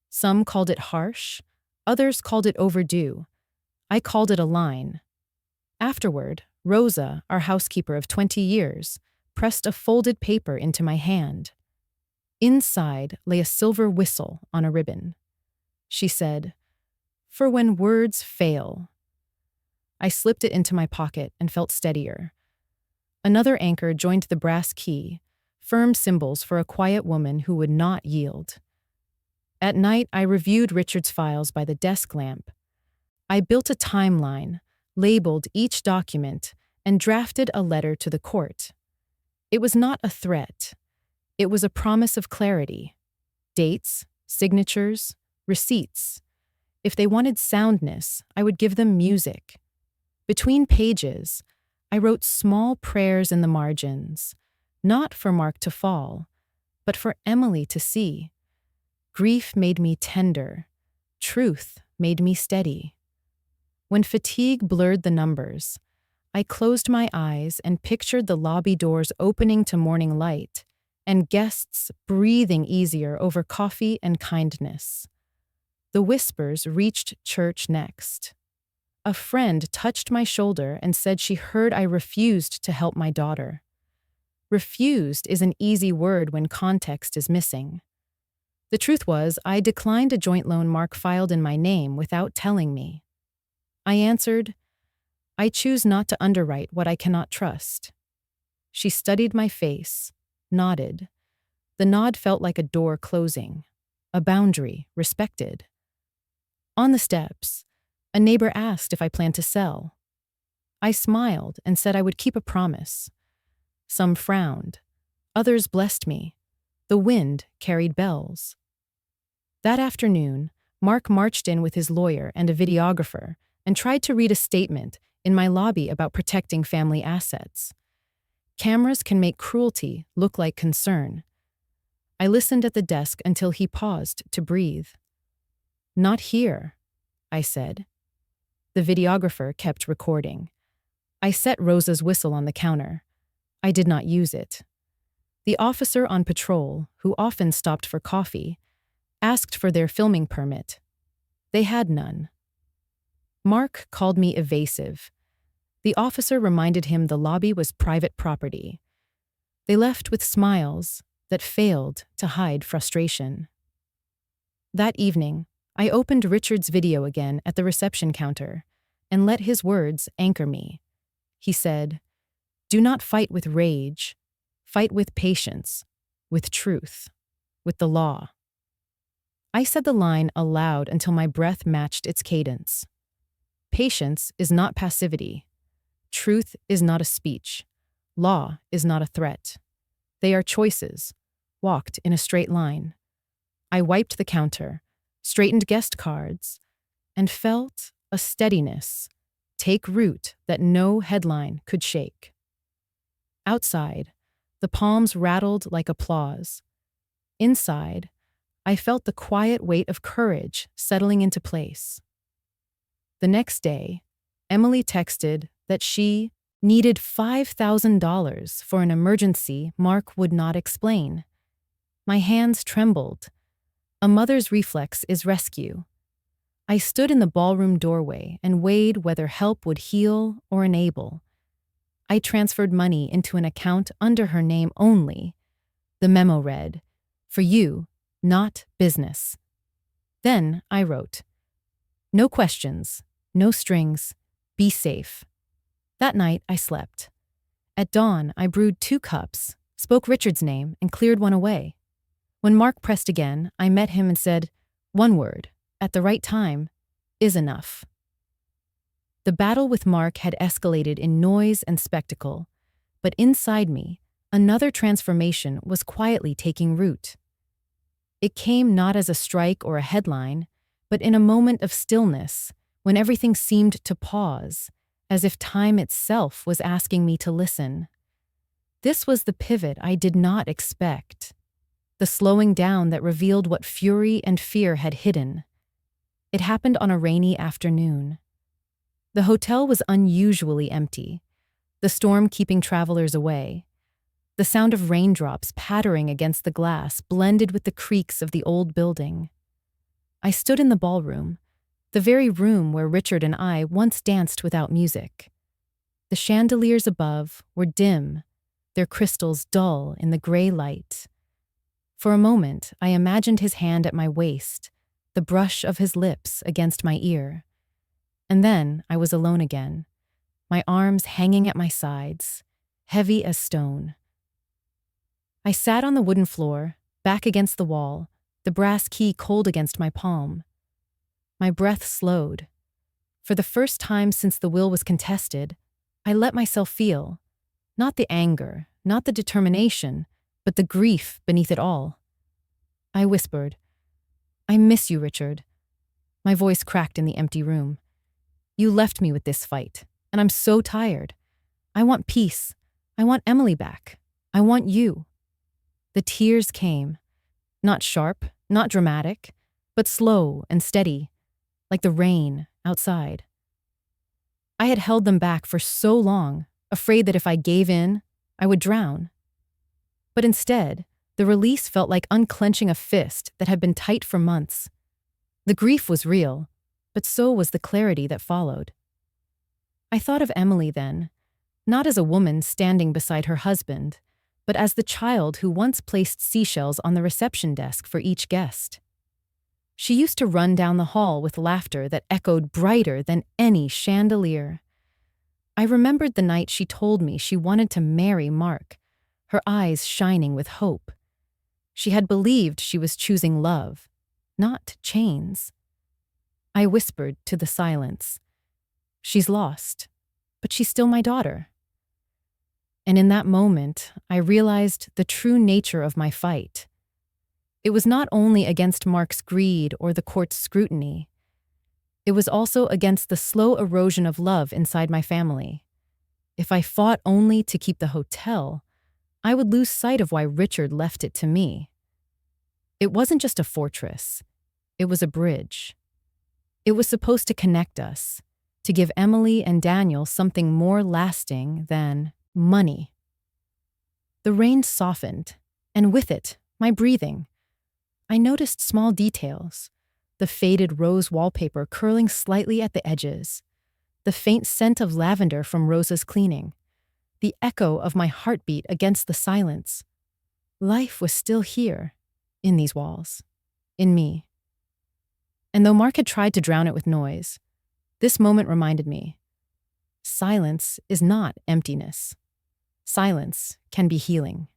Some called it harsh, others called it overdue. I called it a line. Afterward, Rosa, our housekeeper of 20 years, pressed a folded paper into my hand. Inside lay a silver whistle on a ribbon. She said, "For when words fail." I slipped it into my pocket and felt steadier. Another anchor joined the brass key, firm symbols for a quiet woman who would not yield. At night, I reviewed Richard's files by the desk lamp. I built a timeline, labeled each document, and drafted a letter to the court. It was not a threat. It was a promise of clarity. Dates, signatures, receipts. If they wanted soundness, I would give them music. Between pages, I wrote small prayers in the margins, not for Mark to fall, but for Emily to see. Grief made me tender. Truth made me steady. When fatigue blurred the numbers, I closed my eyes and pictured the lobby doors opening to morning light and guests breathing easier over coffee and kindness. The whispers reached church next. A friend touched my shoulder and said she heard I refused to help my daughter. Refused is an easy word when context is missing. The truth was, I declined a joint loan Mark filed in my name without telling me. I answered, I choose not to underwrite what I cannot trust. She studied my face, nodded. The nod felt like a door closing, a boundary respected. On the steps, a neighbor asked if I planned to sell. I smiled and said I would keep a promise. Some frowned. Others blessed me. The wind carried bells. That afternoon, Mark marched in with his lawyer and a videographer and tried to read a statement in my lobby about protecting family assets. Cameras can make cruelty look like concern. I listened at the desk until he paused to breathe. Not here, I said. The videographer kept recording. I set Rosa's whistle on the counter. I did not use it. The officer on patrol, who often stopped for coffee, asked for their filming permit. They had none. Mark called me evasive. The officer reminded him the lobby was private property. They left with smiles that failed to hide frustration. That evening, I opened Richard's video again at the reception counter and let his words anchor me. He said, "Do not fight with rage. Fight with patience, with truth, with the law." I said the line aloud until my breath matched its cadence. Patience is not passivity. Truth is not a speech. Law is not a threat. They are choices, walked in a straight line. I wiped the counter, straightened guest cards, and felt a steadiness take root that no headline could shake. Outside, the palms rattled like applause. Inside, I felt the quiet weight of courage settling into place. The next day, Emily texted that she needed $5,000 for an emergency Mark would not explain. My hands trembled. A mother's reflex is rescue. I stood in the ballroom doorway and weighed whether help would heal or enable. I transferred money into an account under her name only. The memo read, "For you, not business." Then I wrote, "No questions, no strings, be safe." That night I slept. At dawn, I brewed 2 cups, spoke Richard's name, and cleared one away. When Mark pressed again, I met him and said, "One word, at the right time, is enough." The battle with Mark had escalated in noise and spectacle, but inside me, another transformation was quietly taking root. It came not as a strike or a headline, but in a moment of stillness, when everything seemed to pause, as if time itself was asking me to listen. This was the pivot I did not expect, the slowing down that revealed what fury and fear had hidden. It happened on a rainy afternoon. The hotel was unusually empty, the storm keeping travelers away. The sound of raindrops pattering against the glass blended with the creaks of the old building. I stood in the ballroom, the very room where Richard and I once danced without music. The chandeliers above were dim, their crystals dull in the gray light. For a moment, I imagined his hand at my waist, the brush of his lips against my ear. And then I was alone again, my arms hanging at my sides, heavy as stone. I sat on the wooden floor, back against the wall, the brass key cold against my palm. My breath slowed. For the first time since the will was contested, I let myself feel, not the anger, not the determination, but the grief beneath it all. I whispered, "I miss you, Richard." My voice cracked in the empty room. "You left me with this fight, and I'm so tired. I want peace. I want Emily back. I want you." The tears came, not sharp, not dramatic, but slow and steady, like the rain outside. I had held them back for so long, afraid that if I gave in, I would drown. But instead, the release felt like unclenching a fist that had been tight for months. The grief was real, but so was the clarity that followed. I thought of Emily then, not as a woman standing beside her husband, but as the child who once placed seashells on the reception desk for each guest. She used to run down the hall with laughter that echoed brighter than any chandelier. I remembered the night she told me she wanted to marry Mark, her eyes shining with hope. She had believed she was choosing love, not chains. I whispered to the silence, "She's lost, but she's still my daughter." And in that moment, I realized the true nature of my fight. It was not only against Mark's greed or the court's scrutiny. It was also against the slow erosion of love inside my family. If I fought only to keep the hotel, I would lose sight of why Richard left it to me. It wasn't just a fortress. It was a bridge. It was supposed to connect us, to give Emily and Daniel something more lasting than money. The rain softened, and with it, my breathing. I noticed small details, the faded rose wallpaper curling slightly at the edges, the faint scent of lavender from Rosa's cleaning, the echo of my heartbeat against the silence. Life was still here, in these walls, in me. And though Mark had tried to drown it with noise, this moment reminded me, silence is not emptiness. Silence can be healing.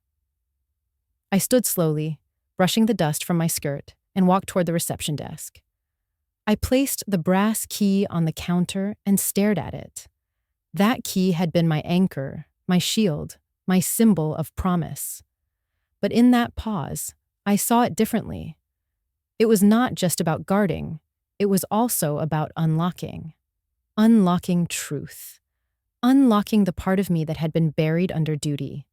I stood slowly, brushing the dust from my skirt, and walked toward the reception desk. I placed the brass key on the counter and stared at it. That key had been my anchor, my shield, my symbol of promise. But in that pause, I saw it differently. It was not just about guarding, it was also about unlocking. Unlocking truth. Unlocking the part of me that had been buried under duty.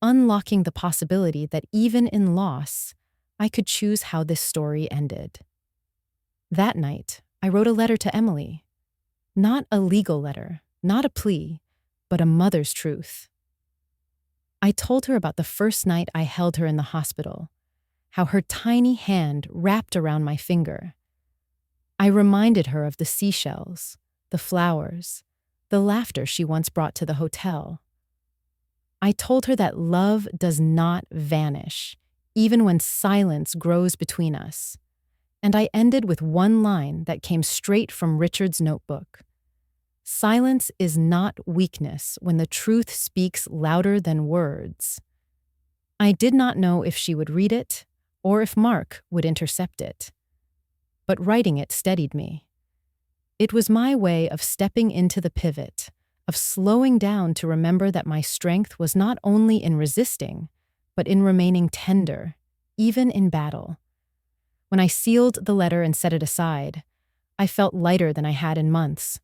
Unlocking the possibility that even in loss, I could choose how this story ended. That night, I wrote a letter to Emily. Not a legal letter, not a plea, but a mother's truth. I told her about the first night I held her in the hospital, how her tiny hand wrapped around my finger. I reminded her of the seashells, the flowers, the laughter she once brought to the hotel. I told her that love does not vanish, even when silence grows between us. And I ended with one line that came straight from Richard's notebook. Silence is not weakness when the truth speaks louder than words. I did not know if she would read it or if Mark would intercept it. But writing it steadied me. It was my way of stepping into the pivot, of slowing down to remember that my strength was not only in resisting, but in remaining tender, even in battle. When I sealed the letter and set it aside, I felt lighter than I had in months.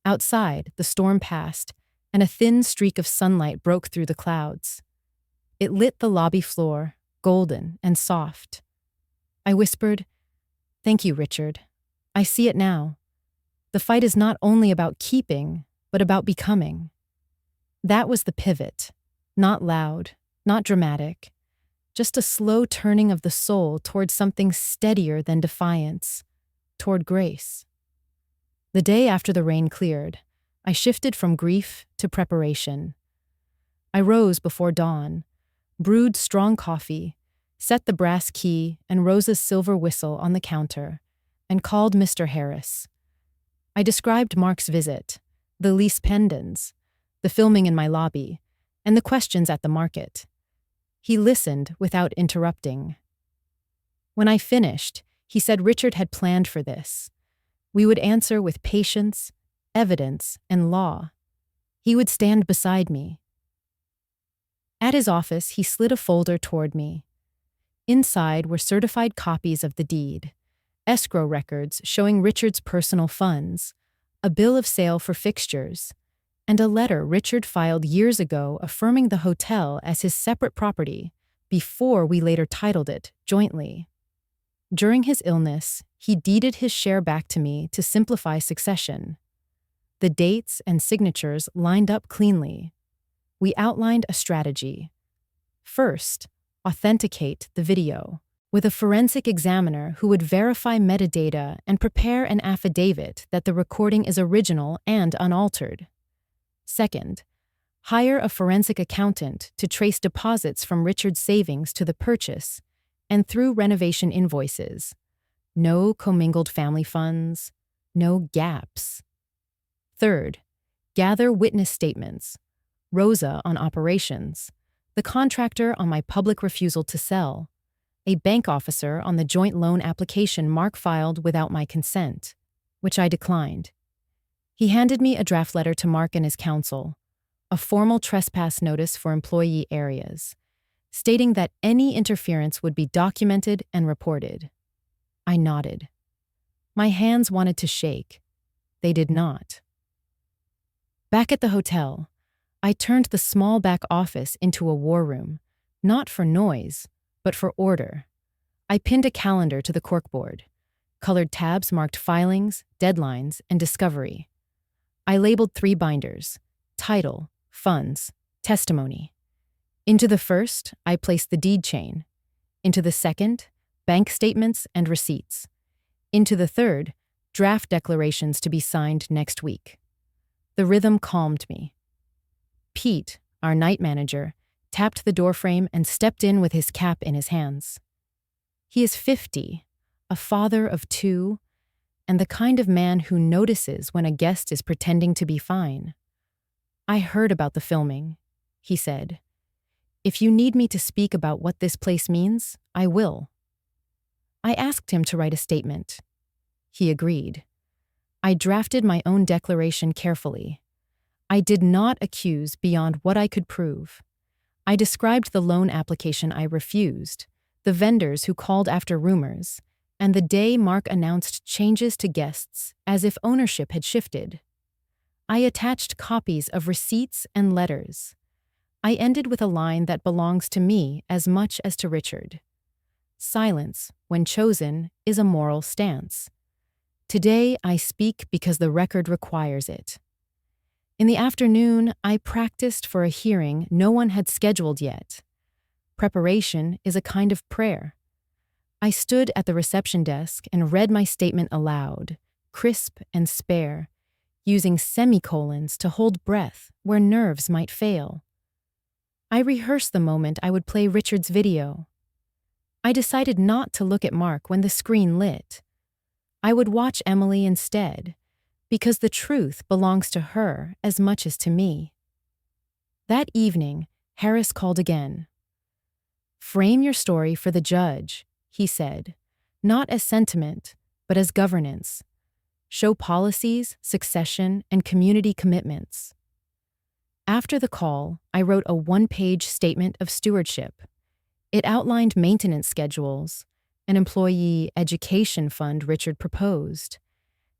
Outside, the storm passed, and a thin streak of sunlight broke through the clouds. It lit the lobby floor, golden and soft. I whispered, "Thank you, Richard. I see it now. The fight is not only about keeping, but about becoming." That was the pivot, not loud, not dramatic, just a slow turning of the soul toward something steadier than defiance, toward grace. The day after the rain cleared, I shifted from grief to preparation. I rose before dawn, brewed strong coffee, set the brass key and Rosa's silver whistle on the counter, and called Mr. Harris. I described Mark's visit, the lease pendants, the filming in my lobby, and the questions at the market. He listened without interrupting. When I finished, he said Richard had planned for this. We would answer with patience, evidence, and law. He would stand beside me. At his office, he slid a folder toward me. Inside were certified copies of the deed, escrow records showing Richard's personal funds, a bill of sale for fixtures, and a letter Richard filed years ago affirming the hotel as his separate property before we later titled it jointly. During his illness, he deeded his share back to me to simplify succession. The dates and signatures lined up cleanly. We outlined a strategy. First, authenticate the video, with a forensic examiner who would verify metadata and prepare an affidavit that the recording is original and unaltered. Second, hire a forensic accountant to trace deposits from Richard's savings to the purchase and through renovation invoices. No commingled family funds, no gaps. Third, gather witness statements. Rosa on operations, the contractor on my public refusal to sell, a bank officer on the joint loan application Mark filed without my consent, which I declined. He handed me a draft letter to Mark and his counsel, a formal trespass notice for employee areas, stating that any interference would be documented and reported. I nodded. My hands wanted to shake. They did not. Back at the hotel, I turned the small back office into a war room, not for noise, but for order. I pinned a calendar to the corkboard. Colored tabs marked filings, deadlines, and discovery. I labeled 3 binders: title, funds, testimony. Into the first, I placed the deed chain. Into the second, bank statements and receipts. Into the third, draft declarations to be signed next week. The rhythm calmed me. Pete, our night manager, tapped the doorframe and stepped in with his cap in his hands. He is 50, a father of 2, and the kind of man who notices when a guest is pretending to be fine. I heard about the filming, he said. If you need me to speak about what this place means, I will. I asked him to write a statement. He agreed. I drafted my own declaration carefully. I did not accuse beyond what I could prove. I described the loan application I refused, the vendors who called after rumors, and the day Mark announced changes to guests as if ownership had shifted. I attached copies of receipts and letters. I ended with a line that belongs to me as much as to Richard. Silence, when chosen, is a moral stance. Today I speak because the record requires it. In the afternoon, I practiced for a hearing no one had scheduled yet. Preparation is a kind of prayer. I stood at the reception desk and read my statement aloud, crisp and spare, using semicolons to hold breath where nerves might fail. I rehearsed the moment I would play Richard's video. I decided not to look at Mark when the screen lit. I would watch Emily instead, because the truth belongs to her as much as to me. That evening, Harris called again. Frame your story for the judge, he said, not as sentiment, but as governance. Show policies, succession, and community commitments. After the call, I wrote a 1-page statement of stewardship. It outlined maintenance schedules, an employee education fund Richard proposed,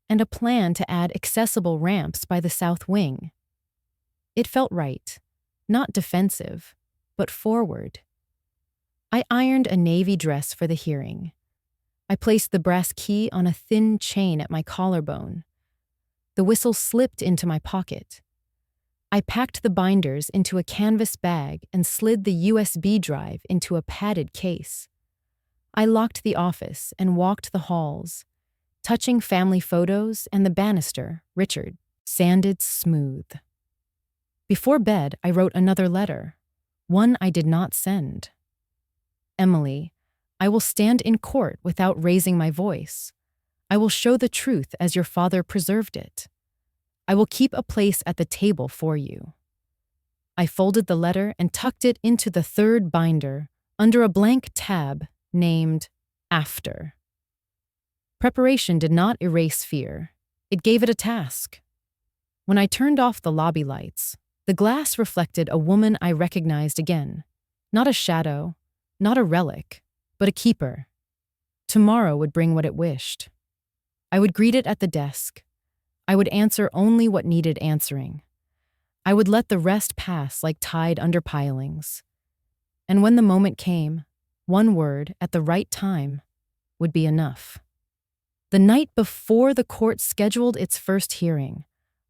and a plan to add accessible ramps by the south wing. It felt right, not defensive, but forward. I ironed a navy dress for the hearing. I placed the brass key on a thin chain at my collarbone. The whistle slipped into my pocket. I packed the binders into a canvas bag and slid the USB drive into a padded case. I locked the office and walked the halls, touching family photos and the banister, Richard, sanded smooth. Before bed, I wrote another letter, one I did not send. Emily, I will stand in court without raising my voice. I will show the truth as your father preserved it. I will keep a place at the table for you. I folded the letter and tucked it into the third binder under a blank tab named After. Preparation did not erase fear. It gave it a task. When I turned off the lobby lights, the glass reflected a woman I recognized again. Not a shadow, not a relic, but a keeper. Tomorrow would bring what it wished. I would greet it at the desk. I would answer only what needed answering. I would let the rest pass like tide under pilings. And when the moment came, one word at the right time would be enough. The night before the court scheduled its first hearing,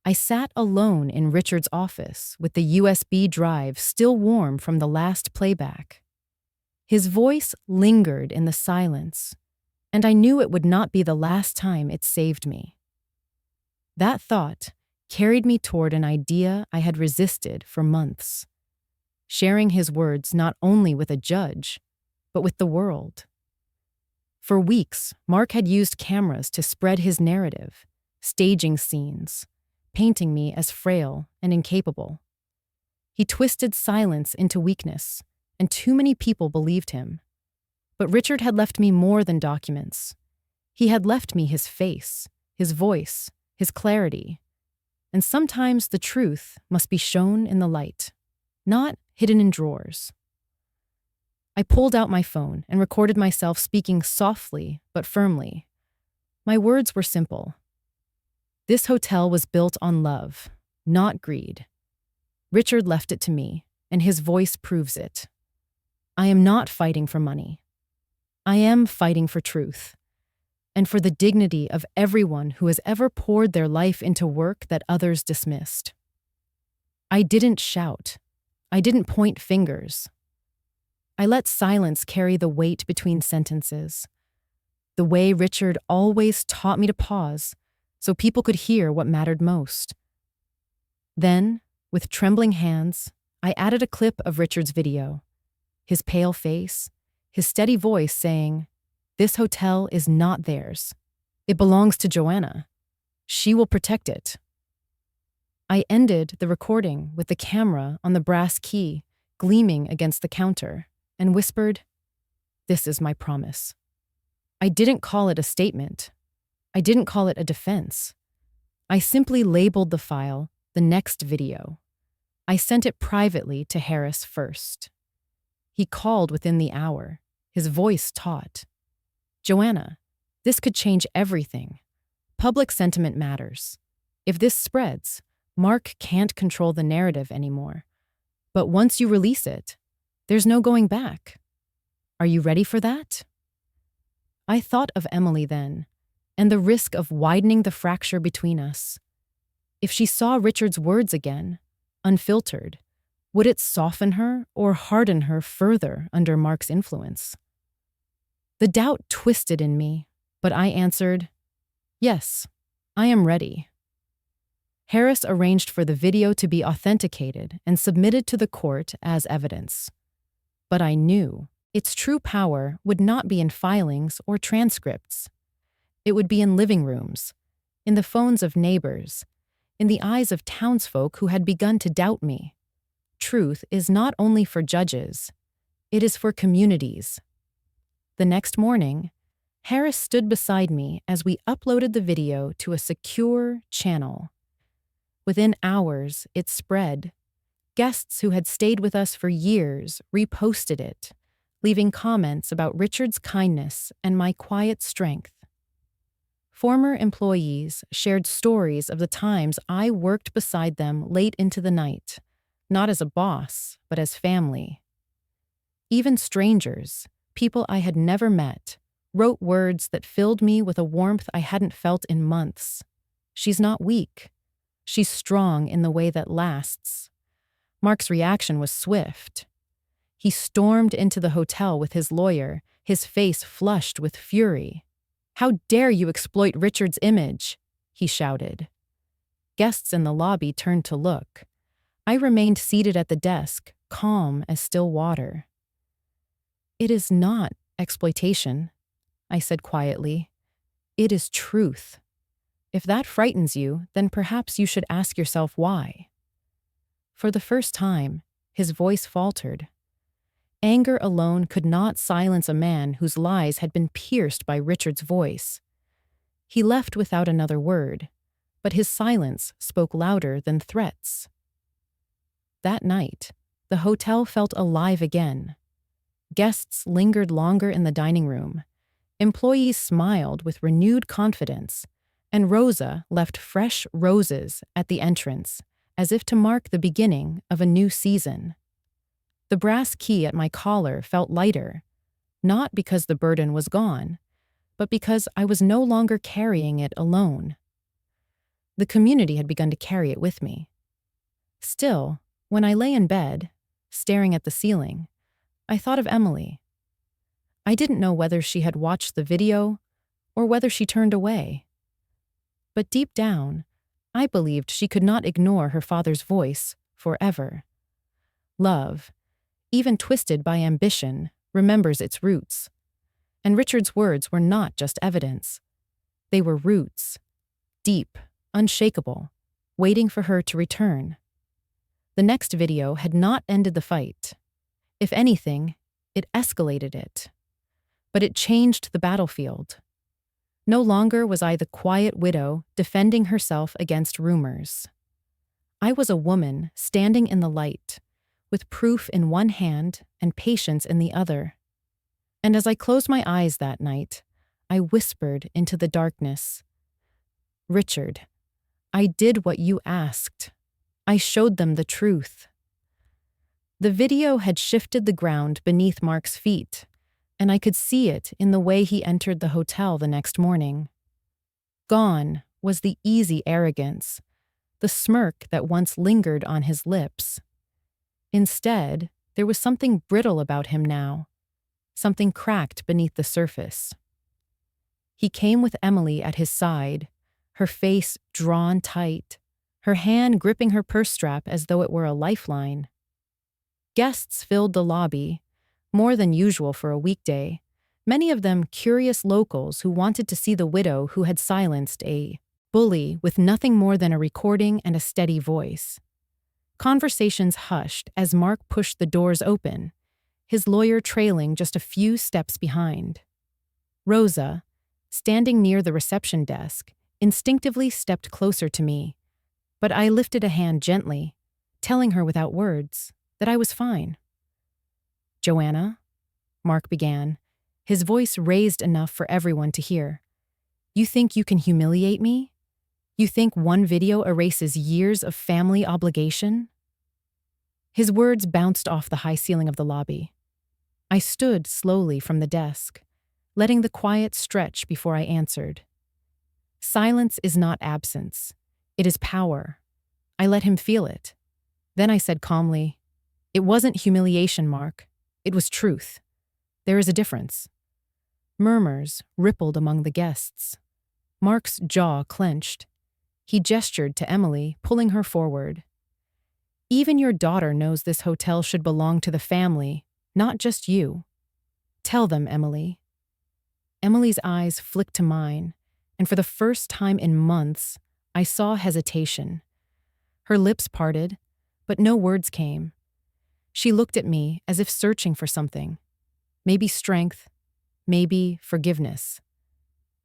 I sat alone in Richard's office with the USB drive still warm from the last playback. His voice lingered in the silence, and I knew it would not be the last time it saved me. That thought carried me toward an idea I had resisted for months, sharing his words not only with a judge, but with the world. For weeks, Mark had used cameras to spread his narrative, staging scenes, painting me as frail and incapable. He twisted silence into weakness, and too many people believed him. But Richard had left me more than documents. He had left me his face, his voice, his clarity. And sometimes the truth must be shown in the light, not hidden in drawers. I pulled out my phone and recorded myself speaking softly but firmly. My words were simple. This hotel was built on love, not greed. Richard left it to me, and his voice proves it. I am not fighting for money. I am fighting for truth, and for the dignity of everyone who has ever poured their life into work that others dismissed. I didn't shout. I didn't point fingers. I let silence carry the weight between sentences, the way Richard always taught me to pause so people could hear what mattered most. Then, with trembling hands, I added a clip of Richard's video, his pale face, his steady voice saying, "This hotel is not theirs. It belongs to Joanna. She will protect it." I ended the recording with the camera on the brass key gleaming against the counter and whispered, "This is my promise." I didn't call it a statement. I didn't call it a defense. I simply labeled the file "The Next Video." I sent it privately to Harris first. He called within the hour, his voice taut. "Joanna, this could change everything. Public sentiment matters. If this spreads, Mark can't control the narrative anymore. But once you release it, there's no going back. Are you ready for that?" I thought of Emily then, and the risk of widening the fracture between us. If she saw Richard's words again, unfiltered, would it soften her or harden her further under Mark's influence? The doubt twisted in me, but I answered, "Yes, I am ready." Harris arranged for the video to be authenticated and submitted to the court as evidence. But I knew its true power would not be in filings or transcripts. It would be in living rooms, in the phones of neighbors, in the eyes of townsfolk who had begun to doubt me. Truth is not only for judges, it is for communities. The next morning, Harris stood beside me as we uploaded the video to a secure channel. Within hours, it spread. Guests who had stayed with us for years reposted it, leaving comments about Richard's kindness and my quiet strength. Former employees shared stories of the times I worked beside them late into the night, not as a boss, but as family. Even strangers, people I had never met, wrote words that filled me with a warmth I hadn't felt in months. She's not weak. She's strong in the way that lasts. Mark's reaction was swift. He stormed into the hotel with his lawyer, his face flushed with fury. "How dare you exploit Richard's image?" he shouted. Guests in the lobby turned to look. I remained seated at the desk, calm as still water. "It is not exploitation," I said quietly. "It is truth. If that frightens you, then perhaps you should ask yourself why." For the first time, his voice faltered. Anger alone could not silence a man whose lies had been pierced by Richard's voice. He left without another word, but his silence spoke louder than threats. That night, the hotel felt alive again. Guests lingered longer in the dining room. Employees smiled with renewed confidence, and Rosa left fresh roses at the entrance, as if to mark the beginning of a new season. The brass key at my collar felt lighter, not because the burden was gone, but because I was no longer carrying it alone. The community had begun to carry it with me. Still, when I lay in bed, staring at the ceiling, I thought of Emily, I didn't know whether she had watched the video or whether she turned away. But deep down, I believed she could not ignore her father's voice forever. Love, even twisted by ambition, remembers its roots. And Richard's words were not just evidence. They were roots, deep, unshakable, waiting for her to return. The next video had not ended the fight. If anything, it escalated it. But it changed the battlefield. No longer was I the quiet widow defending herself against rumors. I was a woman standing in the light, with proof in one hand and patience in the other. And as I closed my eyes that night, I whispered into the darkness, "Richard, I did what you asked. I showed them the truth." The video had shifted the ground beneath Mark's feet, and I could see it in the way he entered the hotel the next morning. Gone was the easy arrogance, the smirk that once lingered on his lips. Instead, there was something brittle about him now, something cracked beneath the surface. He came with Emily at his side, her face drawn tight, her hand gripping her purse strap as though it were a lifeline. Guests filled the lobby, more than usual for a weekday, many of them curious locals who wanted to see the widow who had silenced a bully with nothing more than a recording and a steady voice. Conversations hushed as Mark pushed the doors open, his lawyer trailing just a few steps behind. Rosa, standing near the reception desk, instinctively stepped closer to me, but I lifted a hand gently, telling her without words that I was fine. "Joanna," Mark began, his voice raised enough for everyone to hear. "You think you can humiliate me? You think one video erases years of family obligation?" His words bounced off the high ceiling of the lobby. I stood slowly from the desk, letting the quiet stretch before I answered. Silence is not absence. It is power. I let him feel it. Then I said calmly, "It wasn't humiliation, Mark. It was truth. There is a difference." Murmurs rippled among the guests. Mark's jaw clenched. He gestured to Emily, pulling her forward. "Even your daughter knows this hotel should belong to the family, not just you. Tell them, Emily." Emily's eyes flicked to mine, and for the first time in months, I saw hesitation. Her lips parted, but no words came. She looked at me as if searching for something. Maybe strength, maybe forgiveness.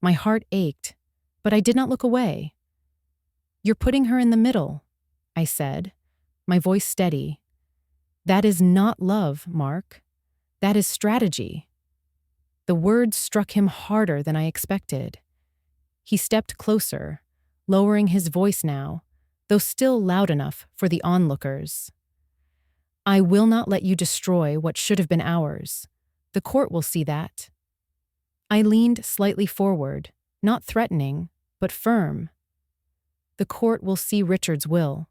My heart ached, but I did not look away. "You're putting her in the middle," I said, my voice steady. "That is not love, Mark. That is strategy." The words struck him harder than I expected. He stepped closer, lowering his voice now, though still loud enough for the onlookers. "I will not let you destroy what should have been ours. The court will see that." I leaned slightly forward, not threatening, but firm. "The court will see Richard's will.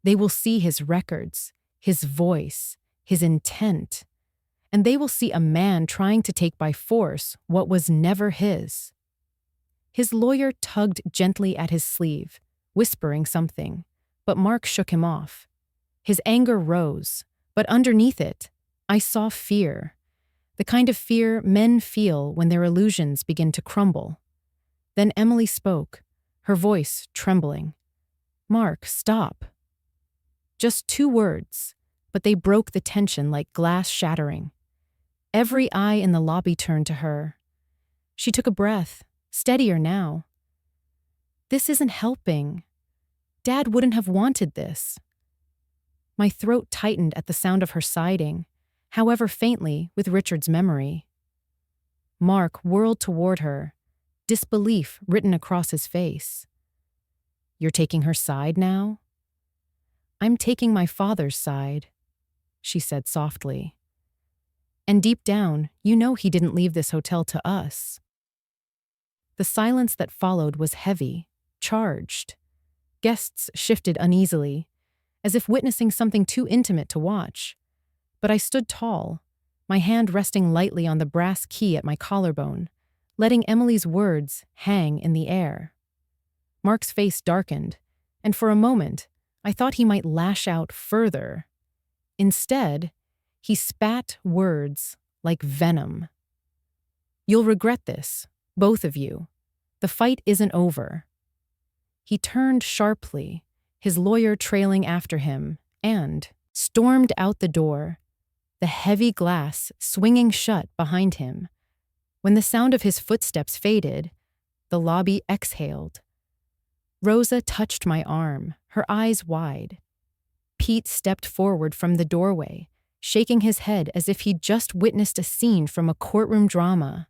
They will see his records, his voice, his intent. And they will see a man trying to take by force what was never his." His lawyer tugged gently at his sleeve, whispering something, but Mark shook him off. His anger rose, but underneath it, I saw fear, the kind of fear men feel when their illusions begin to crumble. Then Emily spoke, her voice trembling. "Mark, stop." Just 2 words, but they broke the tension like glass shattering. Every eye in the lobby turned to her. She took a breath, steadier now. "This isn't helping. Dad wouldn't have wanted this." My throat tightened at the sound of her siding, however faintly, with Richard's memory. Mark whirled toward her, disbelief written across his face. "You're taking her side now?" "I'm taking my father's side," she said softly. "And deep down, you know he didn't leave this hotel to us." The silence that followed was heavy, charged. Guests shifted uneasily, as if witnessing something too intimate to watch. But I stood tall, my hand resting lightly on the brass key at my collarbone, letting Emily's words hang in the air. Mark's face darkened, and for a moment, I thought he might lash out further. Instead, he spat words like venom. "You'll regret this, both of you. The fight isn't over." He turned sharply, his lawyer trailing after him, and stormed out the door, the heavy glass swinging shut behind him. When the sound of his footsteps faded, the lobby exhaled. Rosa touched my arm, her eyes wide. Pete stepped forward from the doorway, shaking his head as if he'd just witnessed a scene from a courtroom drama.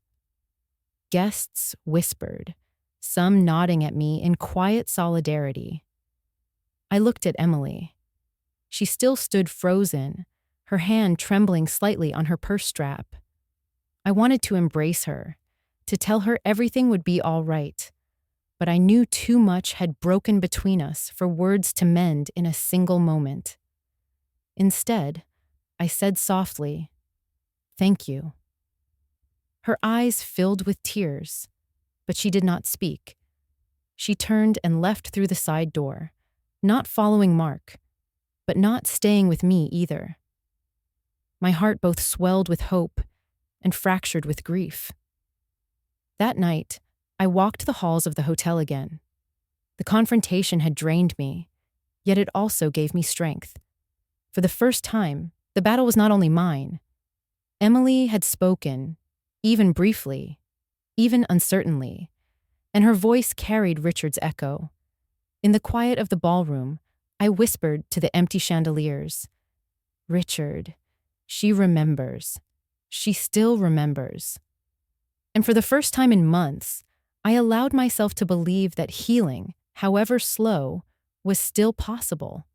Guests whispered, some nodding at me in quiet solidarity. I looked at Emily. She still stood frozen, her hand trembling slightly on her purse strap. I wanted to embrace her, to tell her everything would be all right, but I knew too much had broken between us for words to mend in a single moment. Instead, I said softly, "Thank you." Her eyes filled with tears, but she did not speak. She turned and left through the side door, not following Mark, but not staying with me either. My heart both swelled with hope and fractured with grief. That night, I walked the halls of the hotel again. The confrontation had drained me, yet it also gave me strength. For the first time, the battle was not only mine. Emily had spoken, even briefly, even uncertainly, and her voice carried Richard's echo. In the quiet of the ballroom, I whispered to the empty chandeliers, "Richard, she remembers. She still remembers." And for the first time in months, I allowed myself to believe that healing, however slow, was still possible.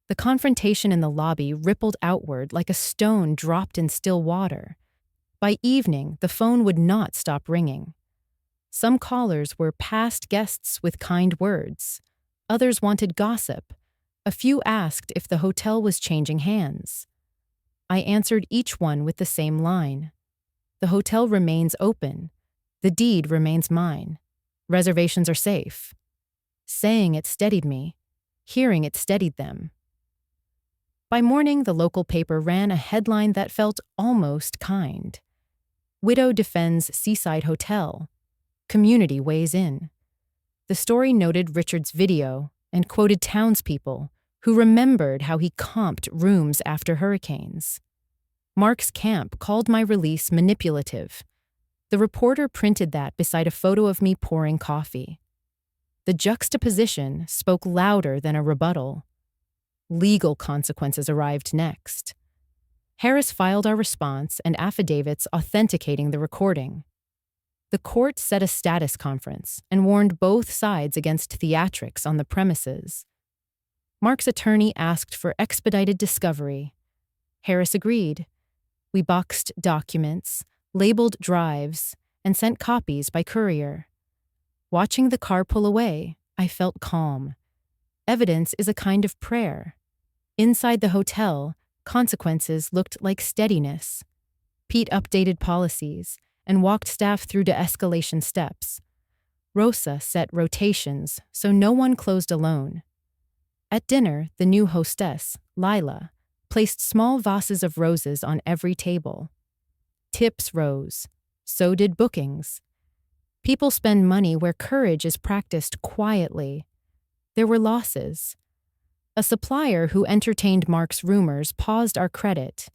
The confrontation in the lobby rippled outward like a stone dropped in still water. By evening, the phone would not stop ringing. Some callers were past guests with kind words. Others wanted gossip. A few asked if the hotel was changing hands. I answered each one with the same line. The hotel remains open. The deed remains mine. Reservations are safe. Saying it steadied me. Hearing it steadied them. By morning, the local paper ran a headline that felt almost kind. "Widow defends seaside hotel. Community weighs in." The story noted Richard's video and quoted townspeople who remembered how he comped rooms after hurricanes. Mark's camp called my release manipulative. The reporter printed that beside a photo of me pouring coffee. The juxtaposition spoke louder than a rebuttal. Legal consequences arrived next. Harris filed our response and affidavits authenticating the recording. The court set a status conference and warned both sides against theatrics on the premises. Mark's attorney asked for expedited discovery. Harris agreed. We boxed documents, labeled drives, and sent copies by courier. Watching the car pull away, I felt calm. Evidence is a kind of prayer. Inside the hotel, consequences looked like steadiness. Pete updated policies and walked staff through de-escalation steps. Rosa set rotations so no one closed alone. At dinner, the new hostess, Lila, placed small vases of roses on every table. Tips rose. So did bookings. People spend money where courage is practiced quietly. There were losses. A supplier who entertained Mark's rumors paused our credit.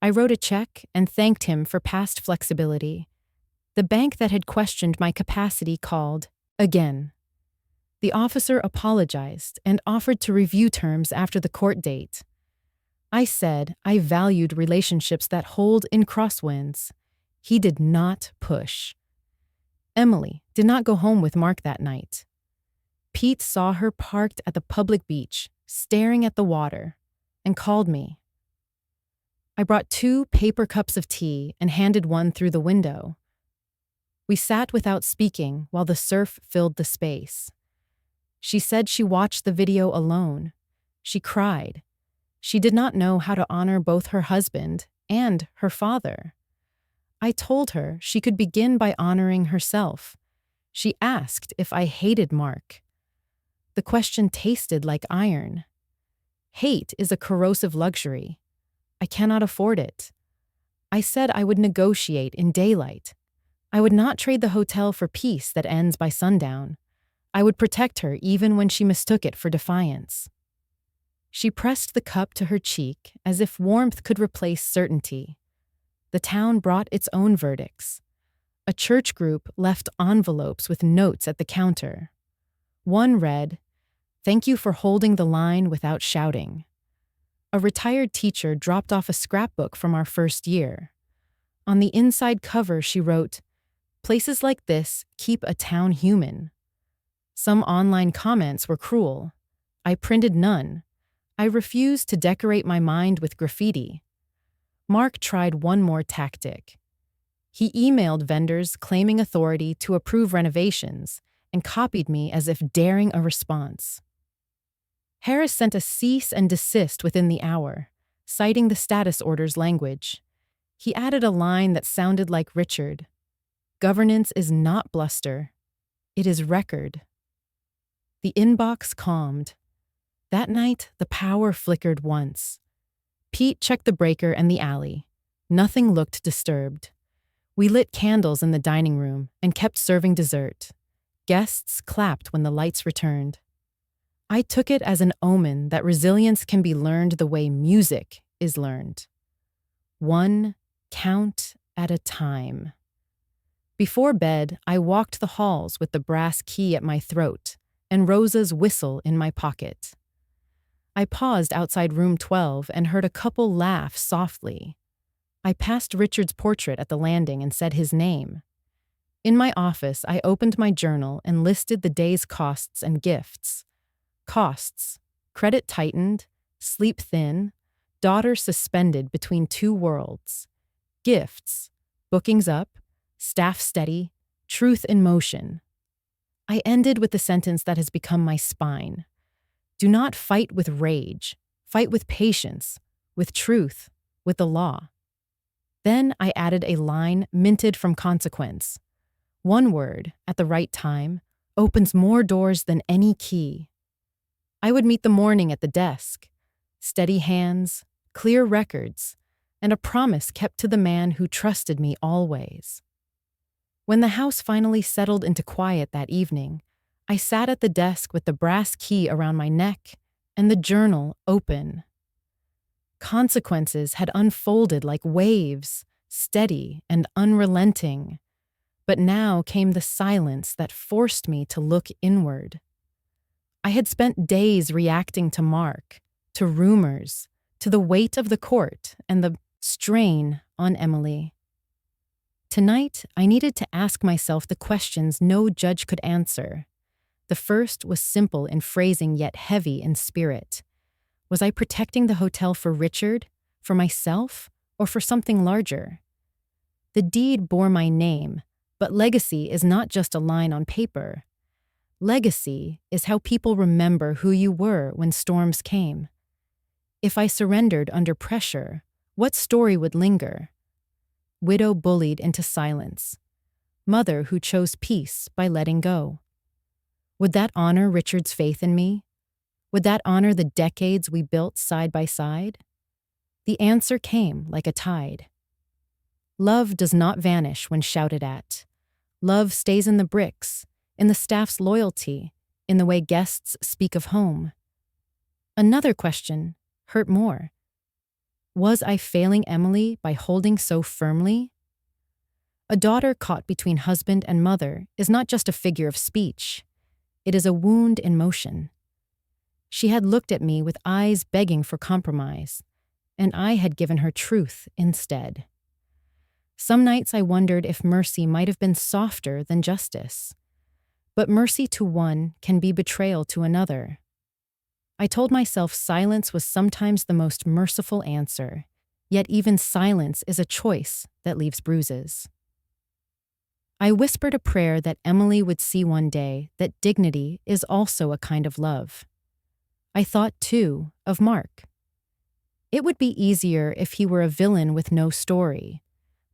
I wrote a check and thanked him for past flexibility. The bank that had questioned my capacity called again. The officer apologized and offered to review terms after the court date. I said I valued relationships that hold in crosswinds. He did not push. Emily did not go home with Mark that night. Pete saw her parked at the public beach, staring at the water, and called me. I brought 2 paper cups of tea and handed one through the window. We sat without speaking while the surf filled the space. She said she watched the video alone. She cried. She did not know how to honor both her husband and her father. I told her she could begin by honoring herself. She asked if I hated Mark. The question tasted like iron. Hate is a corrosive luxury. I cannot afford it. I said I would negotiate in daylight. I would not trade the hotel for peace that ends by sundown. I would protect her even when she mistook it for defiance. She pressed the cup to her cheek as if warmth could replace certainty. The town brought its own verdicts. A church group left envelopes with notes at the counter. One read, "Thank you for holding the line without shouting." A retired teacher dropped off a scrapbook from our first year. On the inside cover, she wrote, "Places like this keep a town human." Some online comments were cruel. I printed none. I refused to decorate my mind with graffiti. Mark tried one more tactic. He emailed vendors claiming authority to approve renovations and copied me as if daring a response. Harris sent a cease and desist within the hour, citing the status order's language. He added a line that sounded like Richard. "Governance is not bluster. It is record." The inbox calmed. That night, the power flickered once. Pete checked the breaker and the alley. Nothing looked disturbed. We lit candles in the dining room and kept serving dessert. Guests clapped when the lights returned. I took it as an omen that resilience can be learned the way music is learned. One count at a time. Before bed, I walked the halls with the brass key at my throat and Rosa's whistle in my pocket. I paused outside room 12 and heard a couple laugh softly. I passed Richard's portrait at the landing and said his name. In my office, I opened my journal and listed the day's costs and gifts. Costs: credit tightened, sleep thin, daughter suspended between two worlds. Gifts: bookings up, staff steady, truth in motion. I ended with the sentence that has become my spine. Do not fight with rage. Fight with patience, with truth, with the law. Then I added a line minted from consequence. One word, at the right time, opens more doors than any key. I would meet the morning at the desk. Steady hands, clear records, and a promise kept to the man who trusted me always. When the house finally settled into quiet that evening, I sat at the desk with the brass key around my neck and the journal open. Consequences had unfolded like waves, steady and unrelenting. But now came the silence that forced me to look inward. I had spent days reacting to Mark, to rumors, to the weight of the court and the strain on Emily. Tonight, I needed to ask myself the questions no judge could answer. The first was simple in phrasing yet heavy in spirit. Was I protecting the hotel for Richard, for myself, or for something larger? The deed bore my name, but legacy is not just a line on paper. Legacy is how people remember who you were when storms came. If I surrendered under pressure, what story would linger? Widow bullied into silence. Mother who chose peace by letting go. Would that honor Richard's faith in me? Would that honor the decades we built side by side? The answer came like a tide. Love does not vanish when shouted at. Love stays in the bricks, in the staff's loyalty, in the way guests speak of home. Another question hurt more. Was I failing Emily by holding so firmly? A daughter caught between husband and mother is not just a figure of speech. It is a wound in motion. She had looked at me with eyes begging for compromise, and I had given her truth instead. Some nights I wondered if mercy might have been softer than justice. But mercy to one can be betrayal to another. I told myself silence was sometimes the most merciful answer, yet even silence is a choice that leaves bruises. I whispered a prayer that Emily would see one day that dignity is also a kind of love. I thought, too, of Mark. It would be easier if he were a villain with no story,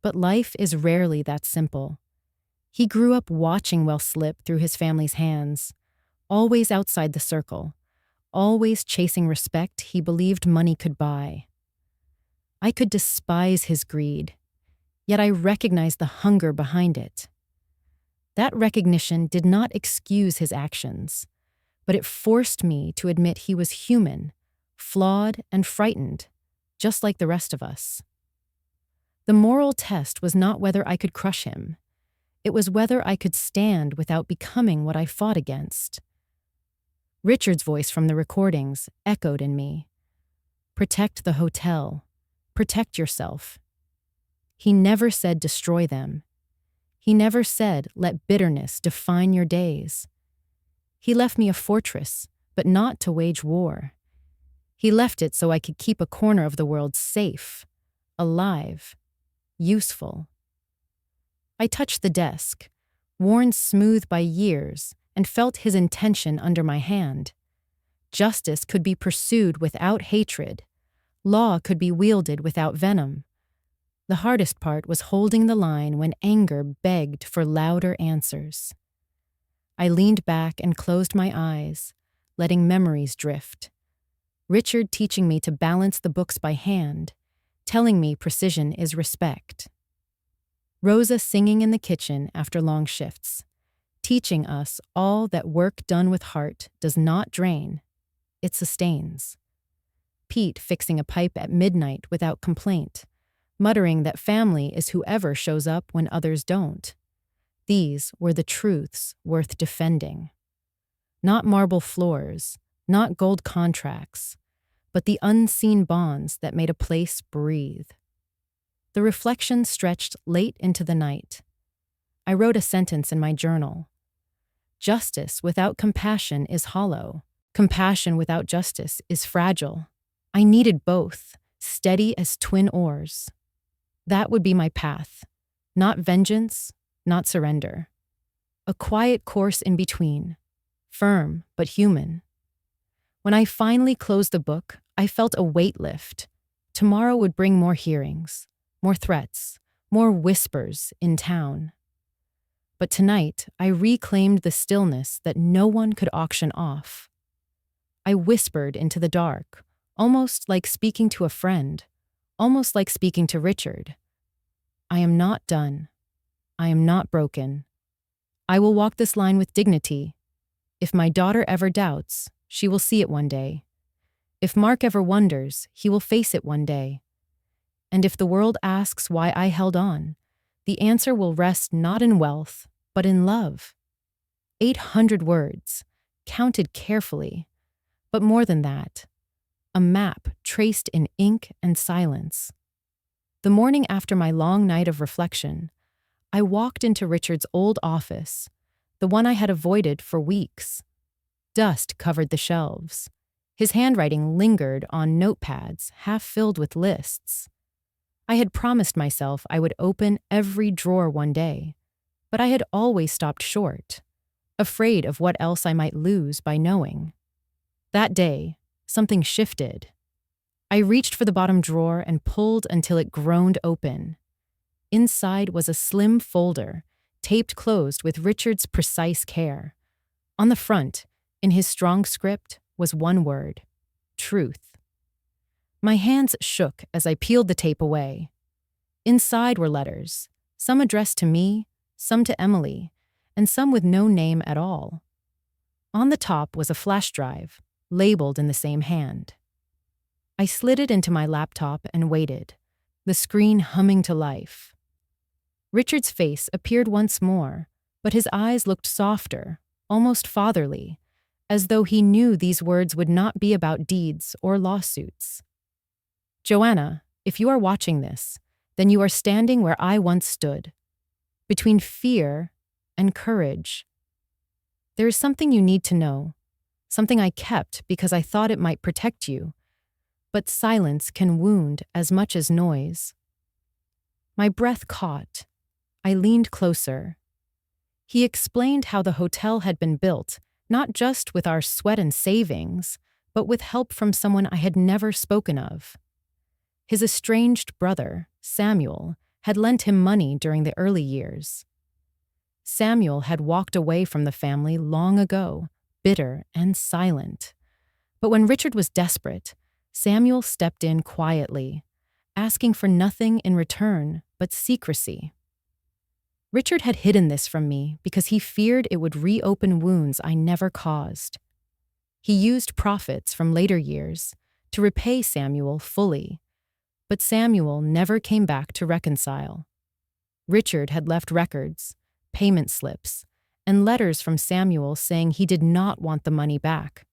but life is rarely that simple. He grew up watching wealth slip through his family's hands, always outside the circle, always chasing respect he believed money could buy. I could despise his greed, yet I recognized the hunger behind it. That recognition did not excuse his actions, but it forced me to admit he was human, flawed and frightened, just like the rest of us. The moral test was not whether I could crush him. It was whether I could stand without becoming what I fought against. Richard's voice from the recordings echoed in me. Protect the hotel. Protect yourself. He never said destroy them. He never said let bitterness define your days. He left me a fortress, but not to wage war. He left it so I could keep a corner of the world safe, alive, useful. I touched the desk, worn smooth by years, and felt his intention under my hand. Justice could be pursued without hatred. Law could be wielded without venom. The hardest part was holding the line when anger begged for louder answers. I leaned back and closed my eyes, letting memories drift. Richard teaching me to balance the books by hand, telling me precision is respect. Rosa singing in the kitchen after long shifts, teaching us all that work done with heart does not drain, it sustains. Pete fixing a pipe at midnight without complaint, muttering that family is whoever shows up when others don't. These were the truths worth defending. Not marble floors, not gold contracts, but the unseen bonds that made a place breathe. The reflection stretched late into the night. I wrote a sentence in my journal. Justice without compassion is hollow. Compassion without justice is fragile. I needed both, steady as twin oars. That would be my path. Not vengeance, not surrender. A quiet course in between, firm but human. When I finally closed the book, I felt a weight lift. Tomorrow would bring more hearings, more threats, more whispers in town. But tonight, I reclaimed the stillness that no one could auction off. I whispered into the dark, almost like speaking to a friend, almost like speaking to Richard. I am not done. I am not broken. I will walk this line with dignity. If my daughter ever doubts, she will see it one day. If Mark ever wonders, he will face it one day. And if the world asks why I held on, the answer will rest not in wealth, but in love. 800 words, counted carefully, but more than that, a map traced in ink and silence. The morning after my long night of reflection, I walked into Richard's old office, the one I had avoided for weeks. Dust covered the shelves. His handwriting lingered on notepads half filled with lists. I had promised myself I would open every drawer one day, but I had always stopped short, afraid of what else I might lose by knowing. That day, something shifted. I reached for the bottom drawer and pulled until it groaned open. Inside was a slim folder, taped closed with Richard's precise care. On the front, in his strong script, was one word: truth. My hands shook as I peeled the tape away. Inside were letters, some addressed to me, some to Emily, and some with no name at all. On the top was a flash drive, labeled in the same hand. I slid it into my laptop and waited, the screen humming to life. Richard's face appeared once more, but his eyes looked softer, almost fatherly, as though he knew these words would not be about deeds or lawsuits. Joanna, if you are watching this, then you are standing where I once stood, between fear and courage. There is something you need to know, something I kept because I thought it might protect you, but silence can wound as much as noise. My breath caught. I leaned closer. He explained how the hotel had been built, not just with our sweat and savings, but with help from someone I had never spoken of. His estranged brother, Samuel, had lent him money during the early years. Samuel had walked away from the family long ago, bitter and silent. But when Richard was desperate, Samuel stepped in quietly, asking for nothing in return but secrecy. Richard had hidden this from me because he feared it would reopen wounds I never caused. He used profits from later years to repay Samuel fully, but Samuel never came back to reconcile. Richard had left records, payment slips, and letters from Samuel saying he did not want the money back.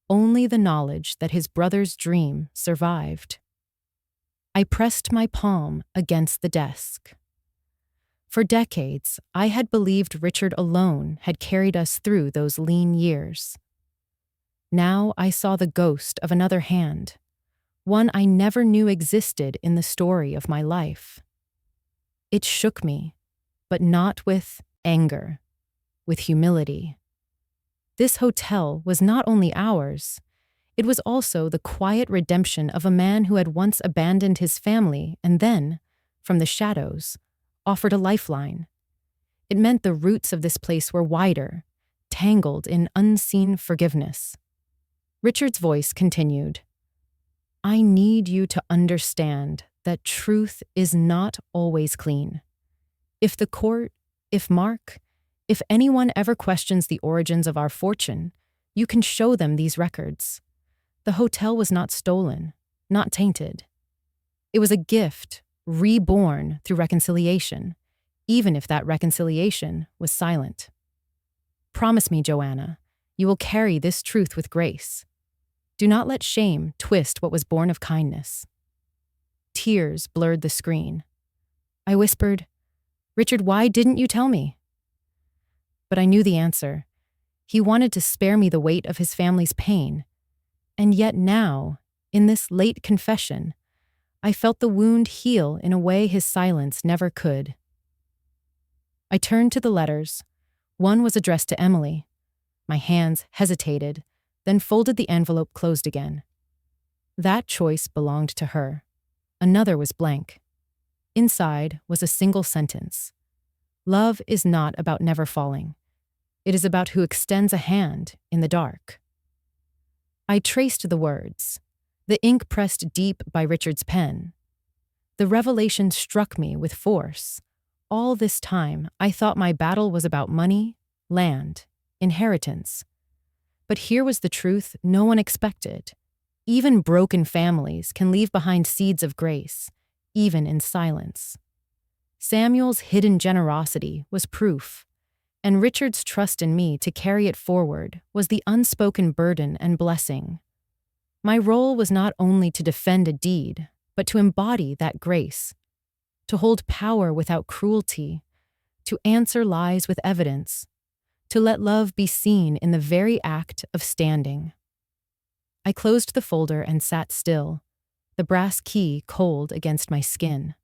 Only the knowledge that his brother's dream survived. I pressed my palm against the desk. For decades, I had believed Richard alone had carried us through those lean years. Now I saw the ghost of another hand, one I never knew existed in the story of my life. It shook me, but not with anger, with humility. This hotel was not only ours, it was also the quiet redemption of a man who had once abandoned his family and then, from the shadows, offered a lifeline. It meant the roots of this place were wider, tangled in unseen forgiveness. Richard's voice continued, "I need you to understand that truth is not always clean. If the court, if Mark, if anyone ever questions the origins of our fortune, you can show them these records. The hotel was not stolen, not tainted. It was a gift, reborn through reconciliation, even if that reconciliation was silent. Promise me, Joanna, you will carry this truth with grace. Do not let shame twist what was born of kindness." Tears blurred the screen. I whispered, "Richard, why didn't you tell me?" But I knew the answer. He wanted to spare me the weight of his family's pain. And yet now, in this late confession, I felt the wound heal in a way his silence never could. I turned to the letters. One was addressed to Emily. My hands hesitated, then folded the envelope closed again. That choice belonged to her. Another was blank. Inside was a single sentence. Love is not about never falling. It is about who extends a hand in the dark. I traced the words, the ink pressed deep by Richard's pen. The revelation struck me with force. All this time, I thought my battle was about money, land, inheritance. But here was the truth no one expected. Even broken families can leave behind seeds of grace, even in silence. Samuel's hidden generosity was proof, and Richard's trust in me to carry it forward was the unspoken burden and blessing. My role was not only to defend a deed, but to embody that grace, to hold power without cruelty, to answer lies with evidence, to let love be seen in the very act of standing. I closed the folder and sat still, the brass key cold against my skin.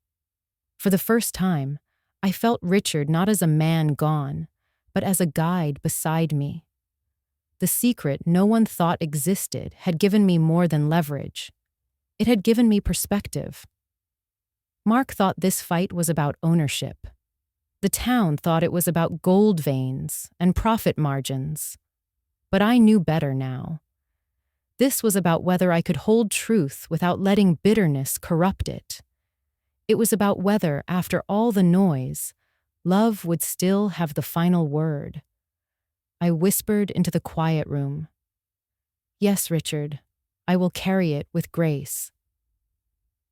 For the first time, I felt Richard not as a man gone, but as a guide beside me. The secret no one thought existed had given me more than leverage. It had given me perspective. Mark thought this fight was about ownership. The town thought it was about gold veins and profit margins. But I knew better now. This was about whether I could hold truth without letting bitterness corrupt it. It was about whether, after all the noise, love would still have the final word. I whispered into the quiet room. "Yes, Richard, I will carry it with grace."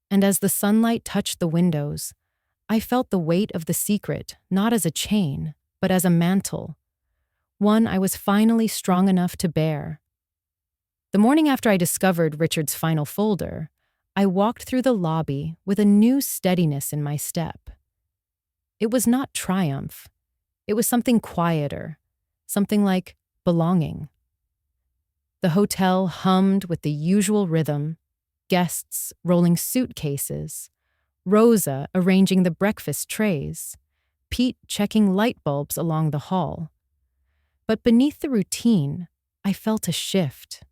And as the sunlight touched the windows, I felt the weight of the secret not as a chain, but as a mantle, one I was finally strong enough to bear. The morning after I discovered Richard's final folder, I walked through the lobby with a new steadiness in my step. It was not triumph. It was something quieter, something like belonging. The hotel hummed with the usual rhythm, guests rolling suitcases, Rosa arranging the breakfast trays, Pete checking light bulbs along the hall. But beneath the routine, I felt a shift.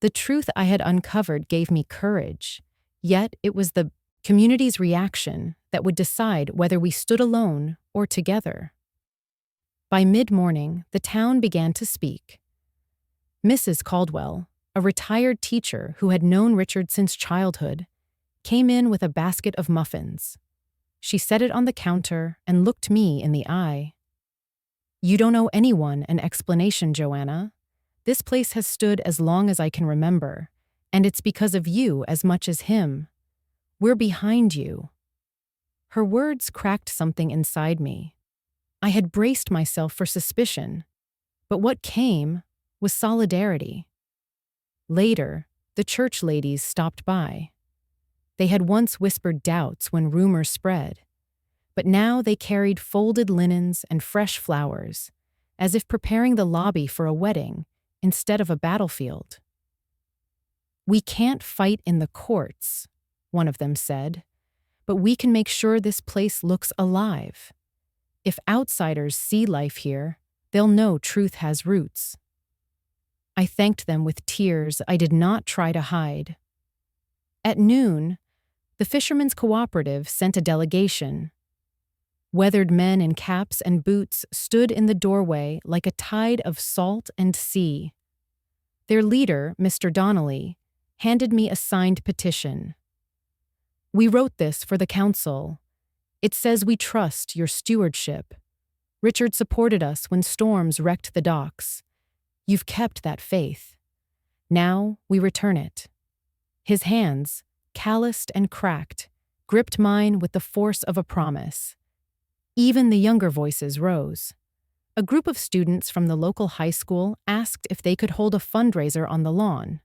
The truth I had uncovered gave me courage, Yet it was the community's reaction that would decide whether we stood alone or together. By mid-morning, the town began to speak. Mrs. Caldwell, a retired teacher who had known Richard since childhood, came in with a basket of muffins. She set it on the counter and looked me in the eye. "You don't owe anyone an explanation, Joanna. This place has stood as long as I can remember, and it's because of you as much as him. We're behind you." Her words cracked something inside me. I had braced myself for suspicion, but what came was solidarity. Later, the church ladies stopped by. They had once whispered doubts when rumors spread, but now they carried folded linens and fresh flowers, as if preparing the lobby for a wedding instead of a battlefield. "We can't fight in the courts," one of them said, "but we can make sure this place looks alive. If outsiders see life here, they'll know truth has roots." I thanked them with tears I did not try to hide. At noon, the Fishermen's Cooperative sent a delegation. Weathered men in caps and boots stood in the doorway like a tide of salt and sea. Their leader, Mr. Donnelly, handed me a signed petition. "We wrote this for the council. It says we trust your stewardship. Richard supported us when storms wrecked the docks. You've kept that faith. Now we return it." His hands, calloused and cracked, gripped mine with the force of a promise. Even the younger voices rose. A group of students from the local high school asked if they could hold a fundraiser on the lawn.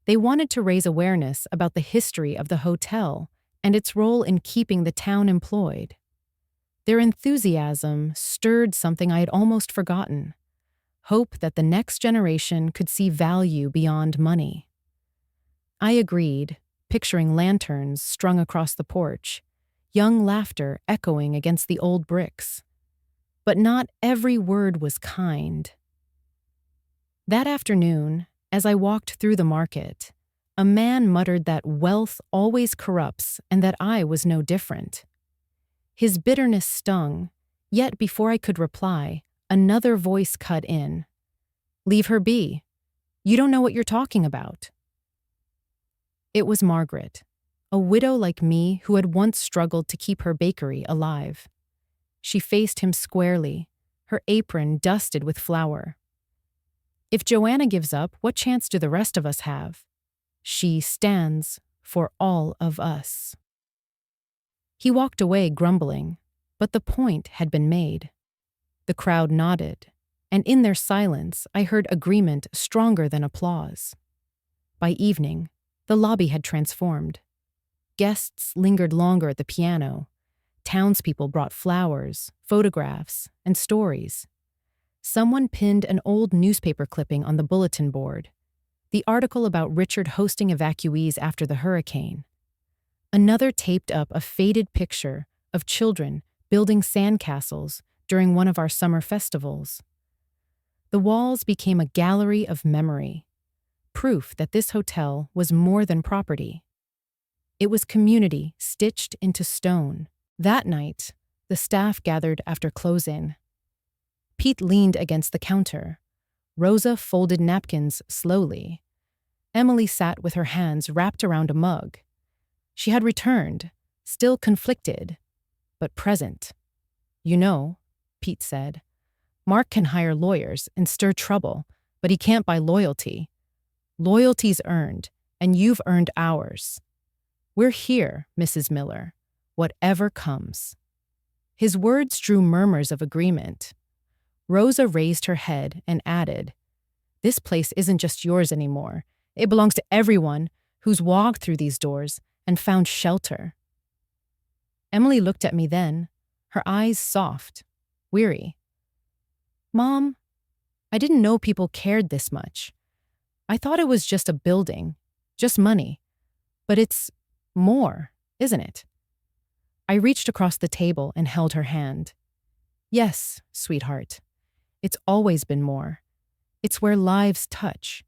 They wanted to raise awareness about the history of the hotel and its role in keeping the town employed. Their enthusiasm stirred something I had almost forgotten: hope that the next generation could see value beyond money. I agreed, picturing lanterns strung across the porch, young laughter echoing against the old bricks. But not every word was kind. That afternoon, as I walked through the market, a man muttered that wealth always corrupts and that I was no different. His bitterness stung, yet before I could reply, another voice cut in. "Leave her be. You don't know what you're talking about." It was Margaret, a widow like me who had once struggled to keep her bakery alive. She faced him squarely, her apron dusted with flour. "If Joanna gives up, what chance do the rest of us have? She stands for all of us." He walked away grumbling, but the point had been made. The crowd nodded, and in their silence I heard agreement stronger than applause. By evening, the lobby had transformed. Guests lingered longer at the piano. Townspeople brought flowers, photographs, and stories. Someone pinned an old newspaper clipping on the bulletin board, the article about Richard hosting evacuees after the hurricane. Another taped up a faded picture of children building sandcastles during one of our summer festivals. The walls became a gallery of memory, proof that this hotel was more than property. It was community stitched into stone. That night, the staff gathered after close-in. Pete leaned against the counter. Rosa folded napkins slowly. Emily sat with her hands wrapped around a mug. She had returned, still conflicted, but present. "You know," Pete said, "Mark can hire lawyers and stir trouble, but he can't buy loyalty. Loyalty's earned, and you've earned ours. We're here, Mrs. Miller, whatever comes." His words drew murmurs of agreement. Rosa raised her head and added, "This place isn't just yours anymore. It belongs to everyone who's walked through these doors and found shelter." Emily looked at me then, her eyes soft, weary. "Mom, I didn't know people cared this much. I thought it was just a building, just money. But it's more, isn't it?" I reached across the table and held her hand. "Yes, sweetheart. It's always been more. It's where lives touch.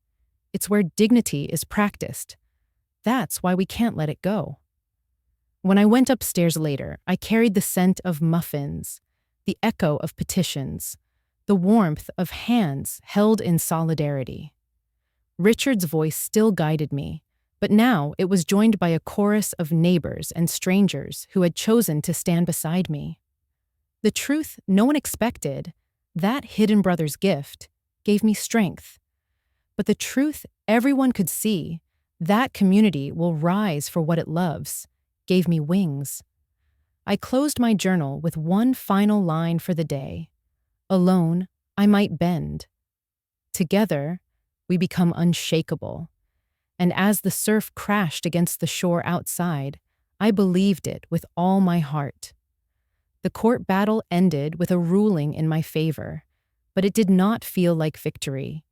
It's where dignity is practiced. that's why we can't let it go. When I went upstairs later, I carried the scent of muffins, the echo of petitions, the warmth of hands held in solidarity. Richard's voice still guided me, but now it was joined by a chorus of neighbors and strangers who had chosen to stand beside me. The truth no one expected, that hidden brother's gift, gave me strength. But the truth everyone could see, that community will rise for what it loves, gave me wings. I closed my journal with one final line for the day. Alone, I might bend. Together, we become unshakable. And as the surf crashed against the shore outside, I believed it with all my heart. The court battle ended with a ruling in my favor, but it did not feel like victory.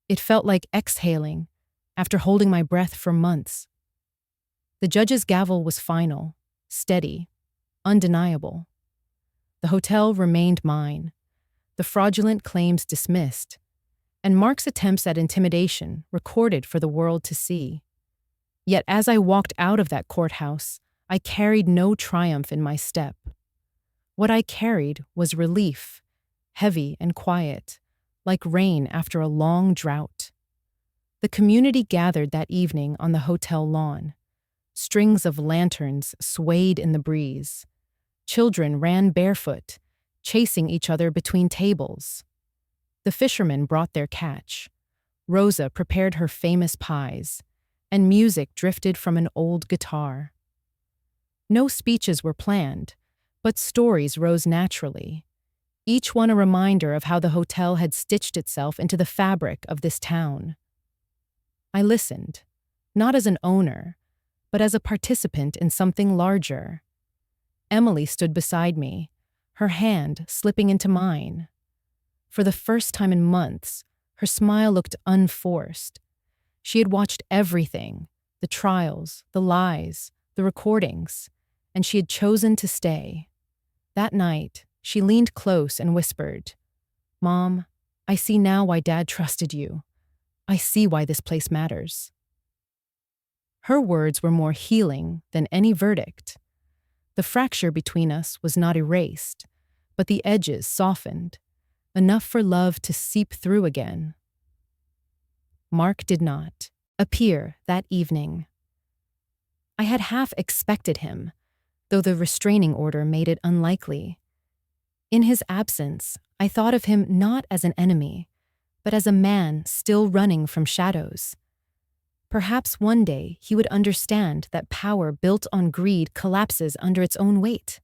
It felt like exhaling after holding my breath for months. The judge's gavel was final, steady, undeniable. The hotel remained mine, the fraudulent claims dismissed, and Mark's attempts at intimidation recorded for the world to see. Yet as I walked out of that courthouse, I carried no triumph in my step. What I carried was relief, heavy and quiet, like rain after a long drought. The community gathered that evening on the hotel lawn. Strings of lanterns swayed in the breeze. Children ran barefoot, chasing each other between tables. The fishermen brought their catch. Rosa prepared her famous pies, and music drifted from an old guitar. No speeches were planned, but stories rose naturally, each one a reminder of how the hotel had stitched itself into the fabric of this town. I listened, not as an owner, but as a participant in something larger. Emily stood beside me, her hand slipping into mine. For the first time in months, her smile looked unforced. She had watched everything, the trials, the lies, the recordings, and she had chosen to stay. That night, she leaned close and whispered, "Mom, I see now why Dad trusted you. I see why this place matters." Her words were more healing than any verdict. The fracture between us was not erased, but the edges softened, enough for love to seep through again. Mark did not appear that evening. I had half expected him, though the restraining order made it unlikely. In his absence, I thought of him not as an enemy, but as a man still running from shadows. Perhaps one day he would understand that power built on greed collapses under its own weight.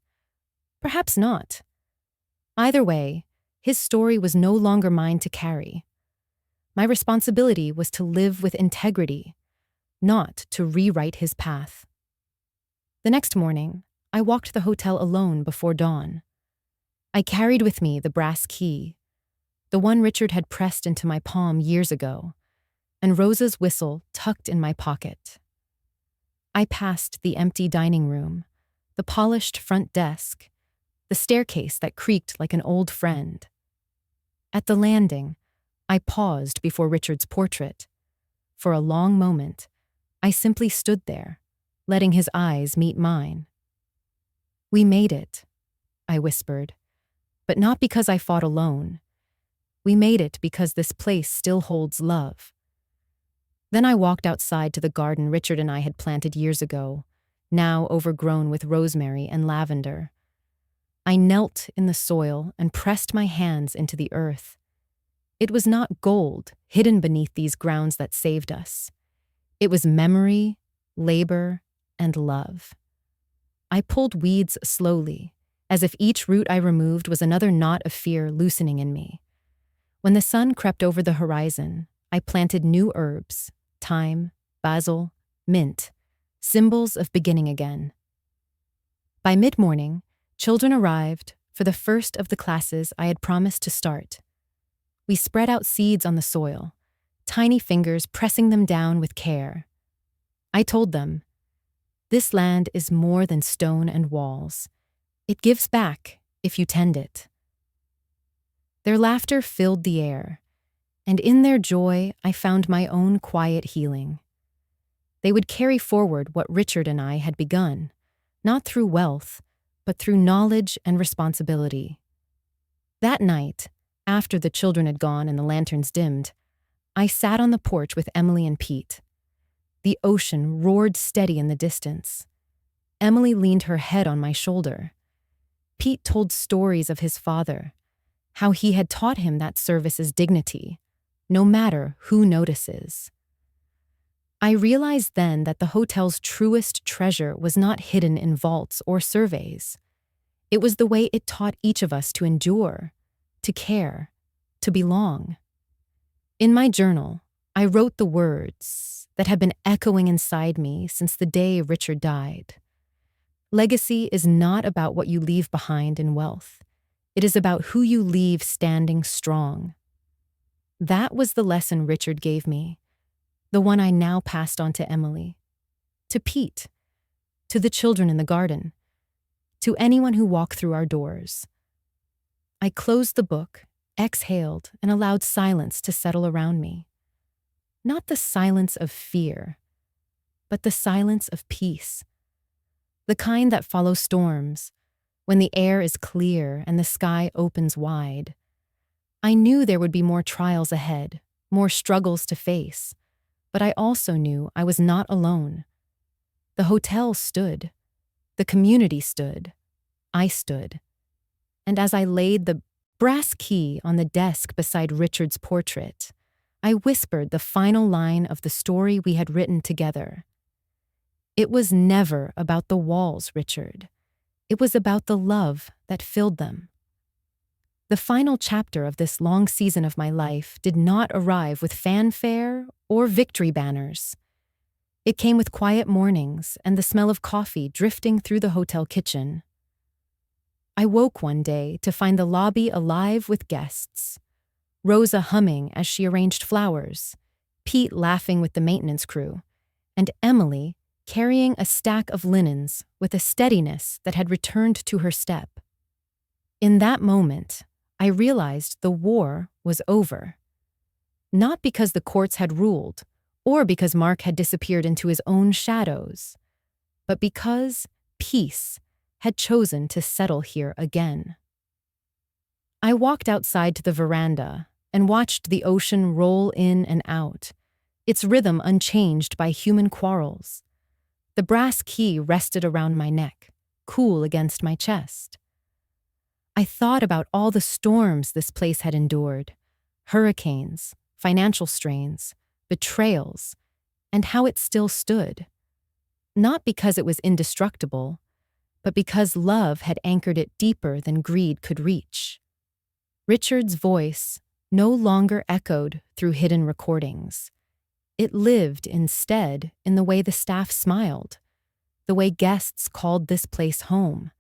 Perhaps not. Either way, his story was no longer mine to carry. My responsibility was to live with integrity, not to rewrite his path. The next morning, I walked the hotel alone before dawn. I carried with me the brass key, the one Richard had pressed into my palm years ago, and Rosa's whistle tucked in my pocket. I passed the empty dining room, the polished front desk, the staircase that creaked like an old friend. At the landing, I paused before Richard's portrait. For a long moment, I simply stood there, letting his eyes meet mine. "We made it," I whispered, but not because I fought alone. We made it because this place still holds love. Then I walked outside to the garden Richard and I had planted years ago, now overgrown with rosemary and lavender. I knelt in the soil and pressed my hands into the earth. It was not gold hidden beneath these grounds that saved us. It was memory, labor, and love. I pulled weeds slowly, as if each root I removed was another knot of fear loosening in me. When the sun crept over the horizon, I planted new herbs, thyme, basil, mint, symbols of beginning again. By mid-morning, children arrived for the first of the classes I had promised to start. We spread out seeds on the soil, tiny fingers pressing them down with care. I told them, "This land is more than stone and walls. It gives back if you tend it." Their laughter filled the air, and in their joy I found my own quiet healing. They would carry forward what Richard and I had begun, not through wealth, but through knowledge and responsibility. That night, after the children had gone and the lanterns dimmed, I sat on the porch with Emily and Pete. The ocean roared steady in the distance. Emily leaned her head on my shoulder. Pete told stories of his father, how he had taught him that service is dignity, no matter who notices. I realized then that the hotel's truest treasure was not hidden in vaults or surveys. It was the way it taught each of us to endure, to care, to belong. In my journal, I wrote the words that have been echoing inside me since the day Richard died. Legacy is not about what you leave behind in wealth. It is about who you leave standing strong. That was the lesson Richard gave me, the one I now passed on to Emily, to Pete, to the children in the garden, to anyone who walked through our doors. I closed the book, exhaled, and allowed silence to settle around me. Not the silence of fear, but the silence of peace. The kind that follows storms, when the air is clear and the sky opens wide. I knew there would be more trials ahead, more struggles to face, but I also knew I was not alone. The hotel stood. The community stood. I stood. And as I laid the brass key on the desk beside Richard's portrait, I whispered the final line of the story we had written together. It was never about the walls, Richard. It was about the love that filled them. The final chapter of this long season of my life did not arrive with fanfare or victory banners. It came with quiet mornings and the smell of coffee drifting through the hotel kitchen. I woke one day to find the lobby alive with guests. Rosa humming as she arranged flowers, Pete laughing with the maintenance crew, and Emily carrying a stack of linens with a steadiness that had returned to her step. In that moment, I realized the war was over. Not because the courts had ruled, or because Mark had disappeared into his own shadows, but because peace had chosen to settle here again. I walked outside to the veranda and watched the ocean roll in and out, its rhythm unchanged by human quarrels. The brass key rested around my neck, cool against my chest. I thought about all the storms this place had endured, hurricanes, financial strains, betrayals, and how it still stood. Not because it was indestructible, but because love had anchored it deeper than greed could reach. Richard's voice no longer echoed through hidden recordings. It lived instead in the way the staff smiled, the way guests called this place home,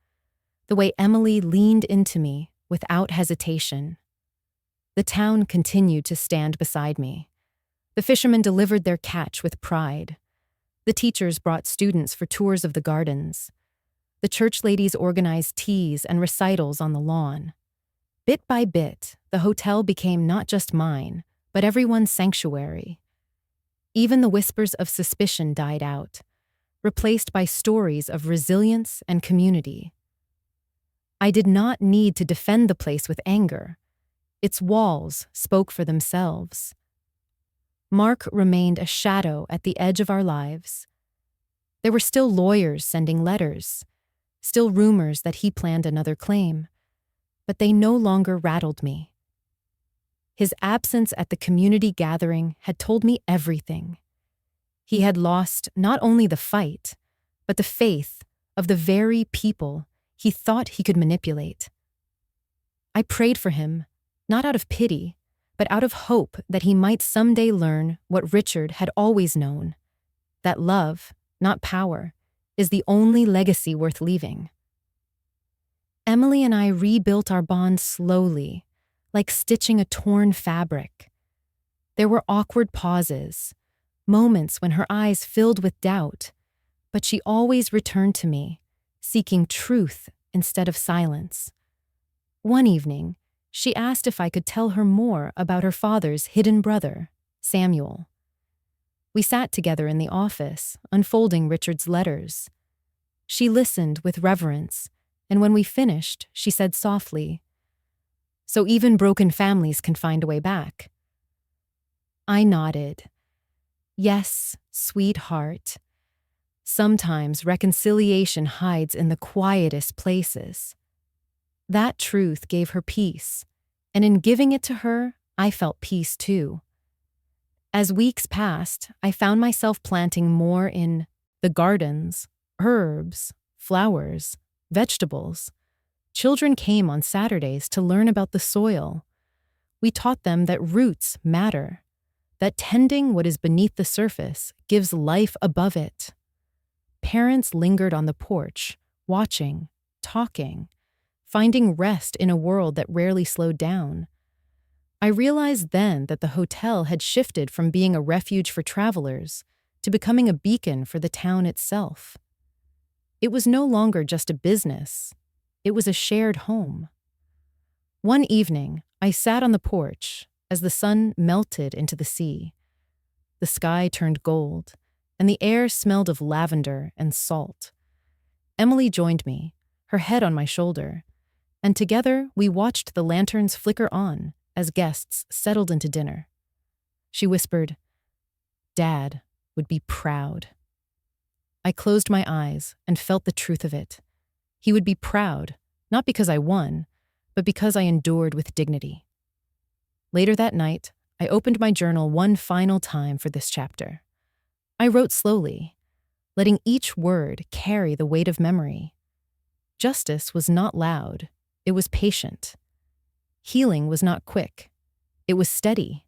the way Emily leaned into me without hesitation. The town continued to stand beside me. The fishermen delivered their catch with pride. The teachers brought students for tours of the gardens. The church ladies organized teas and recitals on the lawn. Bit by bit, the hotel became not just mine, but everyone's sanctuary. Even the whispers of suspicion died out, replaced by stories of resilience and community. I did not need to defend the place with anger. Its walls spoke for themselves. Mark remained a shadow at the edge of our lives. There were still lawyers sending letters, still rumors that he planned another claim, but they no longer rattled me. His absence at the community gathering had told me everything. He had lost not only the fight, but the faith of the very people he thought he could manipulate. I prayed for him, not out of pity, but out of hope that he might someday learn what Richard had always known, that love, not power, is the only legacy worth leaving. Emily and I rebuilt our bond slowly, like stitching a torn fabric. There were awkward pauses, moments when her eyes filled with doubt, but she always returned to me, seeking truth instead of silence. One evening, she asked if I could tell her more about her father's hidden brother, Samuel. We sat together in the office, unfolding Richard's letters. She listened with reverence, and when we finished, she said softly, "So even broken families can find a way back." I nodded. Yes, sweetheart. Sometimes reconciliation hides in the quietest places. That truth gave her peace, and in giving it to her, I felt peace too. As weeks passed, I found myself planting more in the gardens, herbs, flowers, vegetables. Children came on Saturdays to learn about the soil. We taught them that roots matter, that tending what is beneath the surface gives life above it. Parents lingered on the porch, watching, talking, finding rest in a world that rarely slowed down. I realized then that the hotel had shifted from being a refuge for travelers to becoming a beacon for the town itself. It was no longer just a business. It was a shared home. One evening, I sat on the porch as the sun melted into the sea. The sky turned gold, and the air smelled of lavender and salt. Emily joined me, her head on my shoulder, and together we watched the lanterns flicker on as guests settled into dinner. She whispered, "Dad would be proud." I closed my eyes and felt the truth of it. He would be proud, not because I won, but because I endured with dignity. Later that night, I opened my journal one final time for this chapter. I wrote slowly, letting each word carry the weight of memory. Justice was not loud, it was patient. Healing was not quick, it was steady.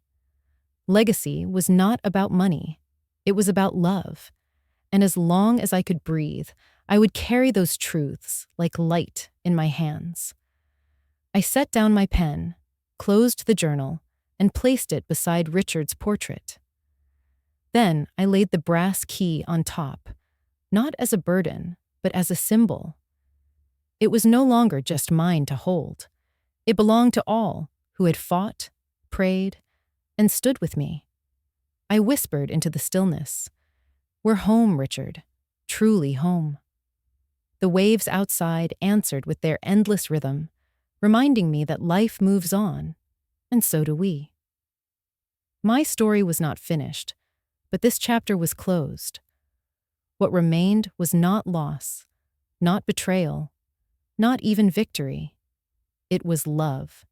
Legacy was not about money, it was about love. And as long as I could breathe, I would carry those truths like light in my hands. I set down my pen, closed the journal, and placed it beside Richard's portrait. Then I laid the brass key on top, not as a burden, but as a symbol. It was no longer just mine to hold. It belonged to all who had fought, prayed, and stood with me. I whispered into the stillness, "We're home, Richard, truly home." The waves outside answered with their endless rhythm, reminding me that life moves on, and so do we. My story was not finished, but this chapter was closed. What remained was not loss, not betrayal, not even victory. It was love,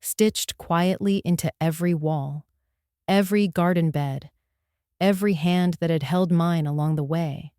stitched quietly into every wall, every garden bed, every hand that had held mine along the way.